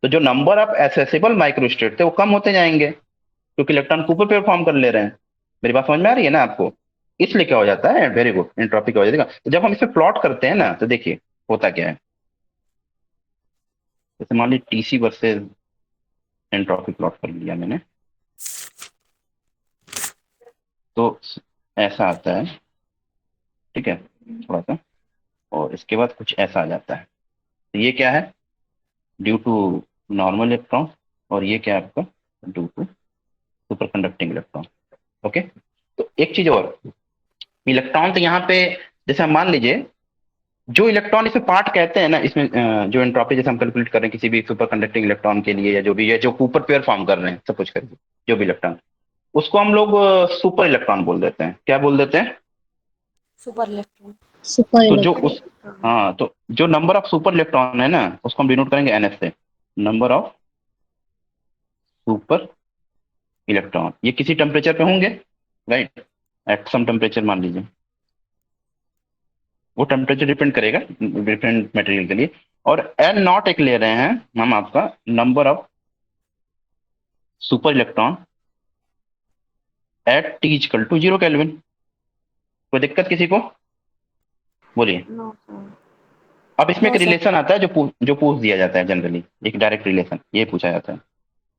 तो जो नंबर ऑफ एसेसिबल माइक्रोस्टेट थे वो कम होते जाएंगे क्योंकि इलेक्ट्रॉन कूपर पेयर फॉर्म कर ले रहे हैं। मेरी बात समझ में आ रही है ना आपको? इसलिए क्या हो जाता है, वेरी गुड, एंट्रोपी क्या हो जाएगा। तो जब हम इसे प्लॉट करते हैं ना तो देखिए होता क्या है, जैसे मान लीजिए टीसी वर्सेस एंट्रोपी प्लॉट कर लिया मैंने, तो ऐसा आता है, ठीक है, थोड़ा सा, और इसके बाद कुछ ऐसा आ जाता है। तो ये क्या है, ड्यू टू नॉर्मल इलेक्ट्रॉन, और ये क्या है आपका, due to super conducting electron. Okay, तो एक चीज और, इलेक्ट्रॉन तो यहाँ पे, जैसे हम मान लीजिए जो इलेक्ट्रॉन इसमें पार्ट कहते हैं ना, इसमें जो एंट्रोपी जैसे हम कैलकुलेट कर रहे हैं किसी भी सुपर कंडक्टिंग इलेक्ट्रॉन के लिए, या जो भी है जो कूपर पेयर फॉर्म कर रहे हैं, सब कुछ करके जो भी इलेक्ट्रॉन, उसको हम लोग सुपर इलेक्ट्रॉन बोल देते हैं। क्या बोल देते हैं? Super electron. तो जो उस, हाँ, तो जो नंबर ऑफ सुपर इलेक्ट्रॉन है ना उसको हम डिनोट करेंगे एनएस से, नंबर ऑफ सुपर इलेक्ट्रॉन। ये किसी टेम्परेचर पे होंगे, राइट, एट सम टेम्परेचर मान लीजिए, वो टेम्परेचर डिपेंड करेगा डिफरेंट मटेरियल के लिए। और एन नॉट एक ले रहे हैं हम, आपका number of super electron at T equal to 0 kelvin. कोई दिक्कत किसी को, बोलिए। अब इसमें एक रिलेशन आता है जो पूछ दिया जाता है जनरली, एक डायरेक्ट रिलेशन ये पूछा जाता है।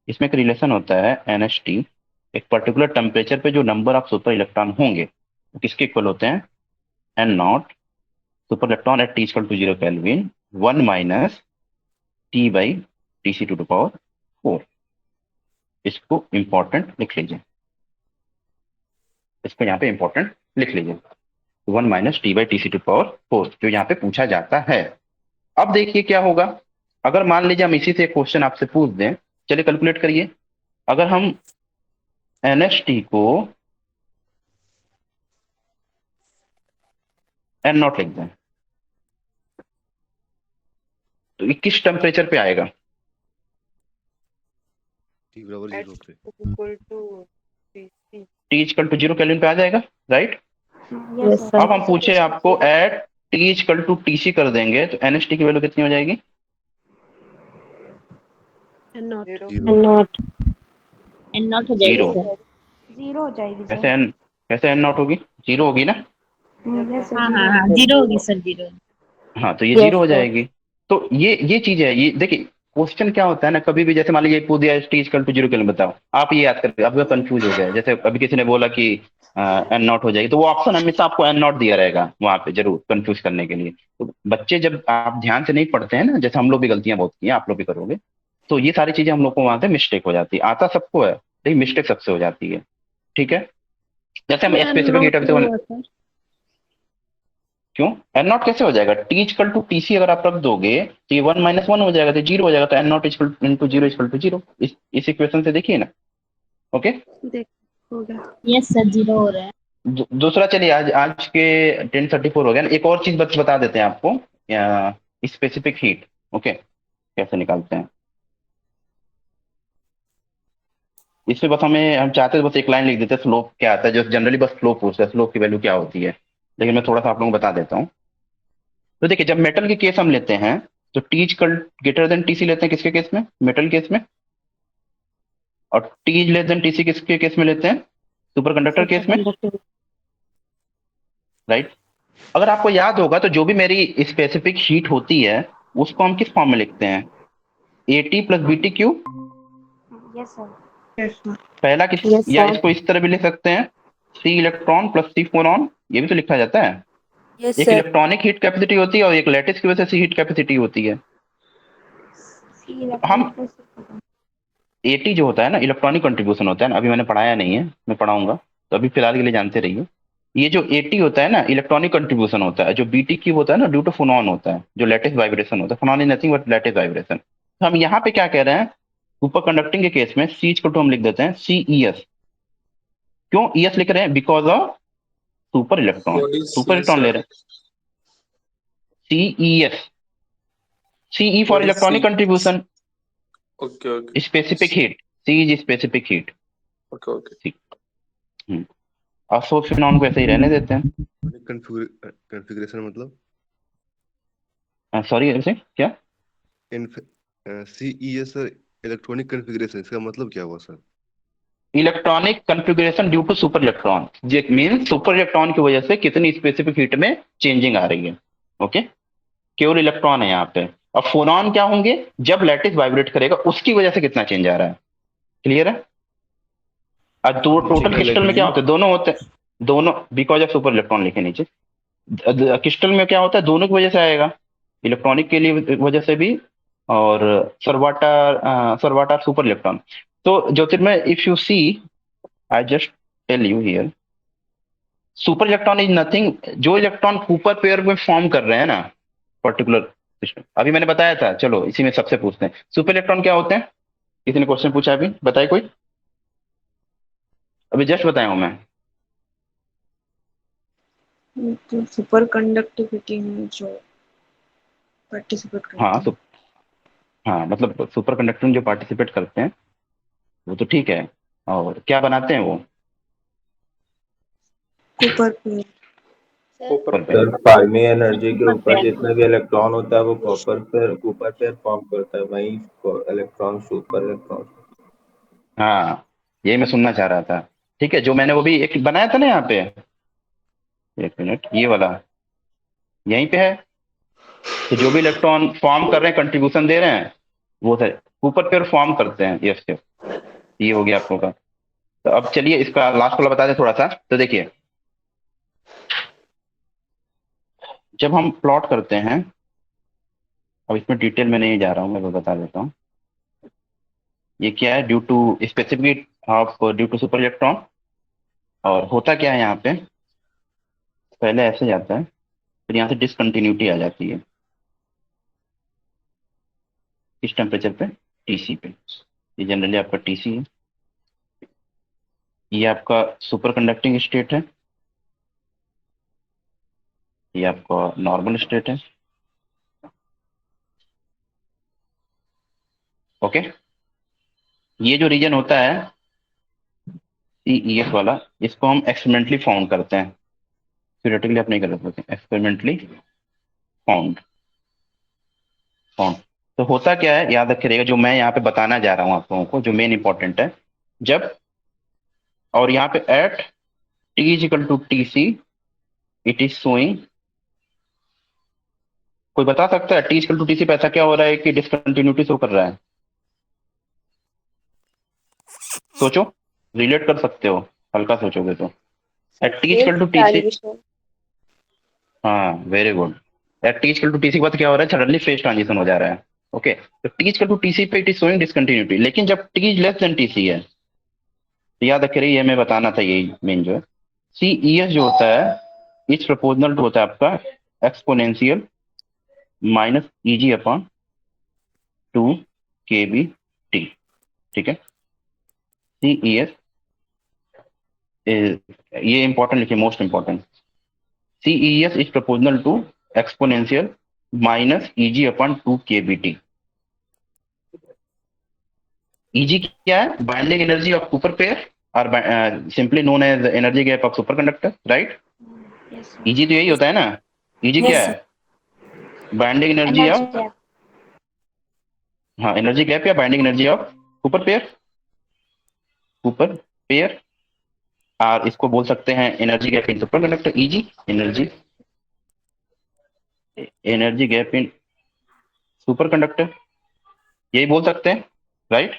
इसमें एक रिलेशन होता है NH_T, एक पर्टिकुलर टेम्परेचर पे जो नंबर ऑफ सुपर इलेक्ट्रॉन होंगे वो किसके इक्वल होते हैं, N not super electron at T equal to 0 kelvin 1 minus T by T C to the power 4। इसको इंपॉर्टेंट लिख लीजिए, इसको यहाँ पे इंपॉर्टेंट लिख लीजिए, 1 minus T by T C to power 4 जो यहाँ पे पूछा जाता है। अब देखिए क्या होगा, अगर मान लीजिए हम इसी से एक क्वेश्चन आपसे पूछ दें, चलिए कैलकुलेट करिए। अगर हम NH को N0 लिख दें तो ये किस टेम्परेचर पे आएगा? T बराबर At 0 पे। equal to Tc. T equal to 0 kelvin पे आ जाएगा, राइट? Yes sir. अब हम पूछे आपको at T equal to TC कर देंगे तो NH की वैल्यू कितनी हो जाएगी? नॉट 0. 0 नॉट एन नॉट हो जाएगी 0। सर। जीरो हो जाएगी कैसे सर। N, कैसे N0 होगी? 0 होगी ना? यस सर, हाँ जीरो हाँ हाँ, होगा। जीरो होगी सर, जीरो। हाँ, तो ये यस 0 हो सर। जाएगी। तो ये चीज है, ये देखिए क्वेश्चन क्या होता है ना, कभी भी जैसे मान लीजिए पूछ दिया T इक्वल टू 0 केल्विन बताओ, आप ये याद करके आप कंफ्यूज हो गए। जैसे अभी किसी ने बोला कि N0 हो जाएगी, तो वो ऑप्शन हमेशा आपको N0 दिया रहेगा वहां पे, जरूर कंफ्यूज करने के लिए। तो बच्चे जब आप ध्यान से नहीं पढ़ते हैं ना, जैसे हम लोग भी गलतियां बहुत की हैं, आप लोग भी करोगे, तो ये सारी चीजें हम लोग को वहां पे मिस्टेक हो जाती है। आता सबको है लेकिन मिस्टेक सबसे हो जाती है, ठीक है? जैसे हम एन स्पेसिफिक हीट नॉट अभी नहीं तो हुआ सर। क्यों N0 कैसे हो जाएगा? T इक्वल टू TC अगर आप रख दोगे तो ये 1 - 1 हो जाएगा, तो 0 हो जाएगा। तो N0 equal into 0 equal to 0, इस इक्वेशन से देखिए ना। ओके, देख होगा। यस सर, जीरो हो रहा है। दूसरा चलिए, आज आज के 10:34 हो गया ना, एक और चीज बता देते हैं आपको, स्पेसिफिक हीट। ओके, कैसे निकालते हैं इसमें? बस हम चाहते हैं बस एक लाइन लिख देते हैं, स्लोप क्या आता है, जो जनरली बस स्लोप पूछता है, स्लोप की वैल्यू क्या होती है। लेकिन मैं थोड़ा सा आप लोगों को बता देता हूँ। तो देखिए, जब मेटल के केस हम लेते हैं तो T equal greater than TC लेते हैं, किसके केस में? मेटल केस में। और T लेस देन TC किसके केस में लेते हैं? सुपर कंडक्टर सुपर केस में, कंडक्टर। राइट? अगर आपको याद होगा तो जो भी मेरी स्पेसिफिक हीट होती है उसको हम किस फॉर्म में लिखते हैं? AT plus BT Q. Yes sir. Yes sir. पहला किस, यस या सर। इसको इस तरह भी लिख सकते हैं, C इलेक्ट्रॉन प्लस C फोरॉन, ये भी तो लिखा जाता है। यस एक सर। इलेक्ट्रॉनिक हीट कैपेसिटी होती है और एक लैटिस की वजह से हीट कैपेसिटी होती है। सी हम इलेक्ट्रॉन प्लस। AT जो होता है ना, इलेक्ट्रॉनिक कंट्रीब्यूशन होता है ना, अभी मैंने पढ़ाया नहीं है, मैं पढ़ाऊंगा, तो अभी फिलहाल के लिए जानते रहिए। ये जो AT होता है ना, इलेक्ट्रॉनिक कंट्रीब्यूशन होता है। जो BT क्यूब होता है ना, ड्यू टू फोनॉन होता है, जो लेटेस्ट वाइब्रेशन होता है। Phonon is nothing but lattice vibration. तो हम यहाँ पे क्या कह रहे हैं, सुपर कंडक्टिंग के केस में C को तो हम लिख देते हैं CES। क्यों ES लिख रहे हैं? Because of super electron, What is super C, electron ले sir? रहे हैं, CES, CE for What is electronic C? Contribution, Okay, okay. Specific heat, C is specific heat. Okay, okay. और सोफिनॉन को ऐसे ही रहने देते हैं। कॉन्फ़िगरेशन मतलब सॉरी, ऐसे क्या? CES सर, इलेक्ट्रॉनिक कॉन्फ़िगरेशन, इसका मतलब क्या हुआ sir? Electronic configuration due to super electron, ये मीन सुपर इलेक्ट्रॉन की वजह से कितनी स्पेसिफिक हीट में चेंजिंग आ रही है। ओके, केवल इलेक्ट्रॉन है यहाँ पे। और फोनॉन क्या होंगे? जब लैटिस वाइब्रेट करेगा उसकी वजह से कितना चेंज आ रहा है। क्लियर है? और दो नीचे टोटल क्या क्रिस्टल में क्या लिखेंगे? होता है? दोनों होते हैं, दोनों बिकॉज ऑफ सुपर इलेक्ट्रॉन लिखे नीचे। क्रिस्टल में क्या होता है? दोनों की वजह से आएगा, इलेक्ट्रॉनिक के लिए वजह से भी, और सर्वाटार सर्वाटार सुपर इलेक्ट्रॉन। तो Jyotirmoy, if you see, I just tell you here, super electron is nothing, जो इलेक्ट्रॉन कूपर पेयर में फॉर्म कर रहे हैं ना, पर्टिकुलर सिस्टम, अभी मैंने बताया था। चलो इसी में सबसे पूछते हैं, सुपर इलेक्ट्रॉन क्या होते हैं? किसी ने क्वेश्चन पूछा अभी, बताइए कोई, अभी जस्ट बताया हूं मैं। तो सुपर कंडक्टिविटी में जो पार्टिसिपेट हाँ करते हैं। हाँ, मतलब सुपर कंडक्टर में जो पार्टिसिपेट करते हैं वो तो ठीक है, और क्या बनाते हैं वो? कूपर पे। Sir Cooper sir pair. Fermi energy के सुपर ऊपर पेयर। जितना भी इलेक्ट्रॉन होता है वो कॉपर पेयर फॉर्म करता है, वही इलेक्ट्रॉन सुपर इलेक्ट्रॉन। हाँ, ये मैं सुनना चाह रहा था। ठीक है, जो मैंने वो भी एक बनाया था ना यहाँ पे, एक मिनट, ये वाला यहीं पे है। तो जो भी इलेक्ट्रॉन फॉर्म कर रहे हैं, कंट्रीब्यूशन दे रहे हैं, वो सर कूपर पेयर फॉर्म करते हैं। यस यस, ये हो गया आप लोगों का। तो अब चलिए इसका लास्ट वाला बता दें थोड़ा सा। तो देखिए, जब हम प्लॉट करते हैं, अब इसमें डिटेल में नहीं जा रहा हूँ, मैं वो बता देता हूँ। ये क्या है? Due to specific of due to super electron. और होता क्या है यहाँ पे, पहले ऐसे जाता है, फिर यहाँ से डिसकंटिन्यूटी आ जाती है। किस टेम्परेचर पे? टीसी पे। ये जनरली आपका टीसी है। ये आपका सुपर कंडक्टिंग स्टेट है, ये आपका नॉर्मल स्टेट है। ओके, ये जो रीजन होता है CES वाला, इसको हम एक्सपेरिमेंटली फाउंड करते हैं, थ्योरेटिकली आप नहीं कर सकते, एक्सपेरिमेंटली फाउंड फाउंड। तो होता क्या है, याद रखिएगा, जो मैं यहाँ पे बताना जा रहा हूँ आप लोगों को, जो मेन इंपॉर्टेंट है, जब और यहाँ पे at T is equal to TC it is showing, कोई बता सकता है T is equal to TC पे ऐसा क्या हो रहा है कि डिसकंटिन्यूटी शो कर रहा है? सोचो, रिलेट कर सकते हो, हल्का सोचोगे तो। At T equal to TC, transition. हाँ very good. At T equal to TC के बाद क्या हो रहा है, सडनली फेज ट्रांजिशन हो जा रहा है। ओके, तो T इक्वल टू TC पे इट इज शोइंग डिसकंटिन्यूटी, लेकिन जब T is less than TC है, तो याद रखिए, ये मैं बताना था, यही मेन जो है, CES जो होता है इज प्रोपोर्शनल टू होता है आपका exponential minus EG upon 2kBT। ठीक है, CES ये इंपॉर्टेंट लिखिए, most important, CES is proportional to exponential minus EG upon 2kBT। EG क्या है? Binding energy of super pair और simply known as energy gap of superconductor, right? EG तो यही होता है ना। EG क्या Yes, है? Binding energy energy of, gap. हाँ एनर्जी गैप या binding energy of super pair, super pair, और इसको बोल सकते हैं energy gap in super conductor, EG, energy gap in super conductor, यही बोल सकते हैं, राइट?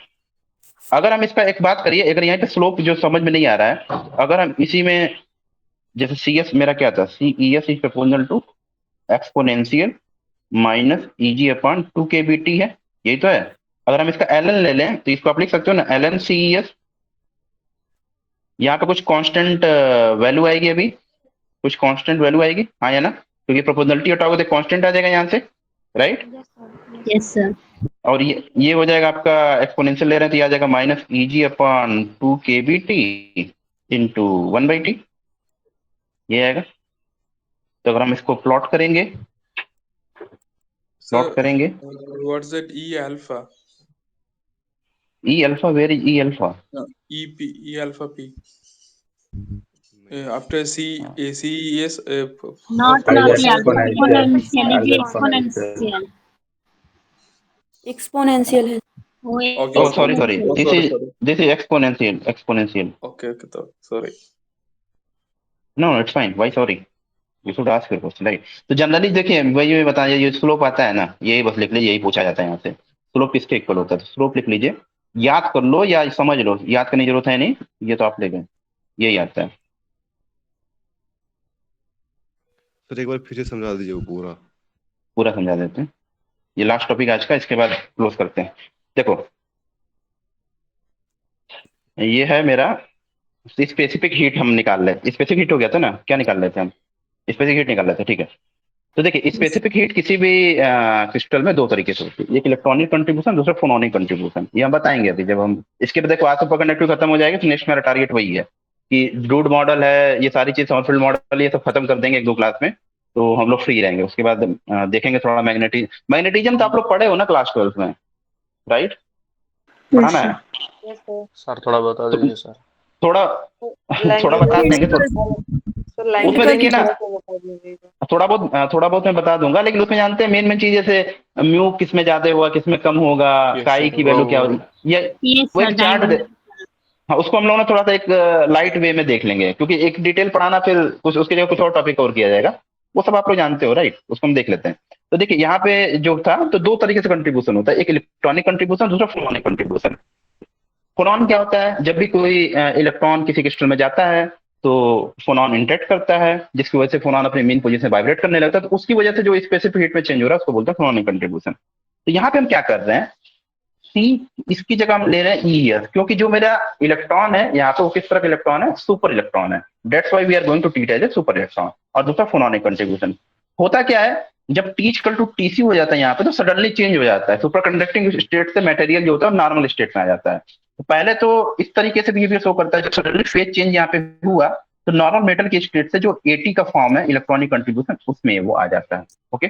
अगर हम इसका एक बात करिए, अगर यहाँ पे स्लोप जो समझ में नहीं आ रहा है, अगर हम इसी में, जैसे CS मेरा क्या था, CES is proportional to exponential minus EG upon 2kBT है, यही तो है। अगर हम इसका ln ले लें तो इसको आप लिख सकते हो ना, ln CES। यहाँ पे कुछ कांस्टेंट वैल्यू आएगी, अभी कुछ कांस्टेंट वैल्यू आएगी, हाँ या ना? क्योंकि प्रोपोर्शनलिटी हटाओगे तो कांस्टेंट आ जाएगा यहाँ से, राइट? Yes sir. और ये हो जाएगा आपका, एक्सपोनेंशियल ले रहे हैं तो ये आ जाएगा minus EG upon 2kBT into 1/T, ये आएगा। तो अगर हम इसको प्लॉट करेंगे, So, प्लॉट करेंगे, what's that E alpha? E alpha, where is E alpha? No, E alpha P. After CES, Not As ये exponential, एक्सपोनेंशियल, as ये exponential. एक्सपोनेंशियल। exponential है। वो Okay, Oh, sorry, Oh, this sorry, is sorry. this is exponential. Okay, तो sorry. No, it's fine. Why sorry? You should ask your question, right? तो generally देखिए, वही मैं बताया, ये स्लोप आता है ना, यही बस लिख लीजिए, यही पूछा जाता है यहाँ से, स्लोप किसके इक्वल होता है, तो स्लोप लिख लीजिए, याद कर लो या समझ लो, याद करने की जरूरत है नहीं, ये तो आप ले गए, यही आता है। सर एक बार फिर से समझा दीजिए वो पूरा। पूरा समझा देते हैं, ये लास्ट टॉपिक आज का, इसके बाद क्लोज करते हैं। देखो, ये है मेरा स्पेसिफिक हीट, हम निकाल रहे, स्पेसिफिक हीट हो गया था ना, क्या निकाल रहे थे हम? स्पेसिफिक हीट निकाल रहे थे, ठीक है। तो देखिए, स्पेसिफिक हीट किसी भी क्रिस्टल में दो तरीके से होती है, एक इलेक्ट्रॉनिक कंट्रीब्यूशन, दूसरा फोनोनिक कंट्रीब्यूशन, ये हम बताएंगे अभी जब हम इसके बाद। देखो, आज सुपर कंडक्टिव खत्म हो जाएगा तो नेक्स्ट मेरा टारगेट वही है कि ड्रूड मॉडल है, ये सारी चीज, समरफील्ड मॉडल, ये सब खत्म कर देंगे 1-2 क्लास में, तो हम लोग फ्री रहेंगे। उसके बाद देखेंगे थोड़ा मैग्नेटिज्म, तो आप लोग पढ़े हो ना क्लास 12 में, राइट? पढ़ाना है यस सर। सर थोड़ा बता तो दीजिए सर। थोड़ा थोड़ा बता देंगे तो, सर लैंगिक उसमें देखिए ना, बता दीजिएगा। थोड़ा बहुत मैं बता दूंगा, लेकिन उसमें जानते हैं मेन चीज, जैसे म्यू किस में ज्यादा हुआ, किस में कम होगा, Yes, काई sir. की वैल्यू क्या वो होगी, ये ये वो एक चार्ट दे, हाँ उसको हम लोग ना थोड़ा सा एक लाइट वे में देख लेंगे, क्योंकि एक डिटेल पढ़ाना फिर कुछ उसके जगह कुछ और टॉपिक और किया जाएगा, वो सब आप लोग जानते हो, राइट? उसको हम देख लेते हैं। तो देखिए, यहाँ पे जो था, तो दो तरीके से कंट्रीब्यूशन होता है, एक इलेक्ट्रॉनिक कंट्रीब्यूशन, दूसरा फोनोनिक कंट्रीब्यूशन। फोनॉन क्या होता है? जब भी कोई इलेक्ट्रॉन किसी क्रिस्टल में जाता है तो फोनॉन इंटरेक्ट करता है, जिसकी वजह से फोनॉन अपनी मेन पोजीशन वाइब्रेट करने लगता है, तो उसकी वजह से जो स्पेसिफिक हीट में चेंज हो रहा है उसको बोलते हैं फोनोनिक कंट्रीब्यूशन। तो यहाँ पे हम क्या कर रहे हैं, सी, इसकी जगह हम ले रहे हैं ES, क्योंकि जो मेरा इलेक्ट्रॉन है यहाँ पे वो किस तरह का इलेक्ट्रॉन है, सुपर इलेक्ट्रॉन है, that's why we are going to treat as a super electron. और दूसरा फोनोनिक कंट्रीब्यूशन होता क्या है, जब T इक्वल टू TC हो जाता है यहाँ पे तो सडनली चेंज हो जाता है, सुपर कंडक्टिंग स्टेट से मटेरियल जो होता है नॉर्मल स्टेट में आ जाता है। तो पहले तो इस तरीके से बिहेवियर शो करता है, जब सडनली फेज चेंज यहाँ पे हुआ तो नॉर्मल मेटल की स्टेट से जो AT का फॉर्म है इलेक्ट्रॉनिक कंट्रीब्यूशन उसमें वो आ जाता है। ओके,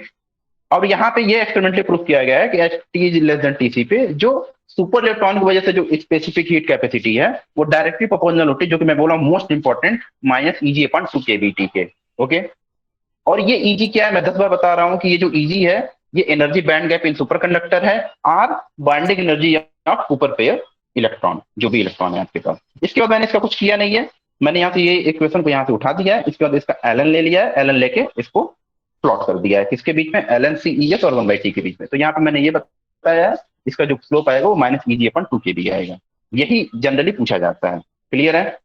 और यहाँ पे ये एक्सपेरिमेंटली प्रूव किया गया है कि T is less than TC पे जो सुपर इलेक्ट्रॉन की वजह से जो स्पेसिफिक हीट कैपेसिटी है वो डायरेक्टली प्रोपोर्शनल होती है, जो कि मैं बोला हूँ most important, minus Eg/2 kBT के। ओके, और ये Eg क्या है, मैं 10 बार बता रहा हूँ कि ये जो Eg है ये energy band gap in super conductor है, और binding energy of super pair electron, जो भी इलेक्ट्रॉन है आपके पास। इसके बाद मैंने इसका कुछ किया नहीं है, मैंने यहाँ से ये इक्वेशन को यहाँ से उठा दिया है, इसके बाद इसका ln ले लिया है, ln लेके इसको प्लॉट कर दिया है किसके बीच में, ln CES और 1/T के बीच में। तो यहाँ पे मैंने ये बताया है इसका जो स्लोप आएगा वो माइनस Eg/2 kB आएगा, यही जनरली पूछा जाता है। क्लियर है?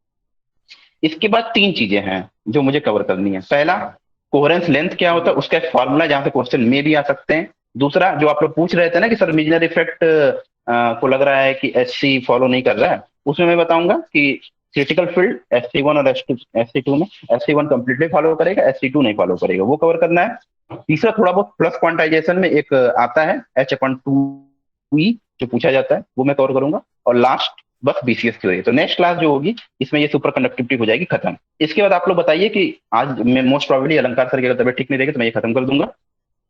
इसके बाद 3 चीजें हैं जो मुझे कवर करनी है। पहला, कोहेरेंस लेंथ क्या होता है, उसका एक फॉर्मूला जहां से क्वेश्चन में भी आ सकते हैं। दूसरा, जो आप लोग पूछ रहे थे ना कि सर मीजनर इफेक्ट को लग रहा है कि SC फॉलो नहीं कर रहा है, उसमें मैं बताऊंगा कि क्रिटिकल फील्ड SC1 और SC2 में SC1 कंप्लीटली फॉलो करेगा, SC2 नहीं फॉलो करेगा, वो कवर करना है। तीसरा, थोड़ा बहुत प्लस क्वांटाइजेशन में एक आता है H/2E जो पूछा जाता है, वो मैं कवर करूंगा। और लास्ट बस BCS थ्योरी। तो नेक्स्ट क्लास जो होगी इसमें ये सुपर कंडक्टिविटी हो जाएगी खत्म। इसके बाद आप लोग बताइए कि आज मैं मोस्ट प्रोबेबली अलंकार सर की अगर तबियत ठीक नहीं रहेगी तो मैं ये खत्म कर दूंगा।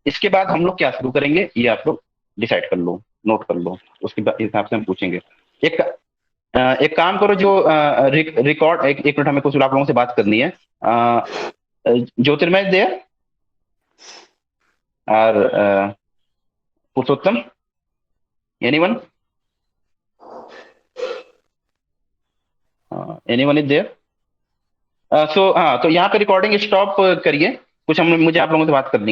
इसके बाद हम लोग क्या शुरू करेंगे ये आप लोग डिसाइड कर लो, नोट कर लो, उसके हिसाब से हम पूछेंगे। एक काम करो, जो रिकॉर्ड एक मिनट हमें कुछ आप लोगों से बात करनी है। ज्योतिर्मय देयर और पुरुषोत्तम, एनीवन एनीवन इज देयर? तो यहाँ पे रिकॉर्डिंग स्टॉप करिए, कुछ मुझे आप लोगों से बात करनी है।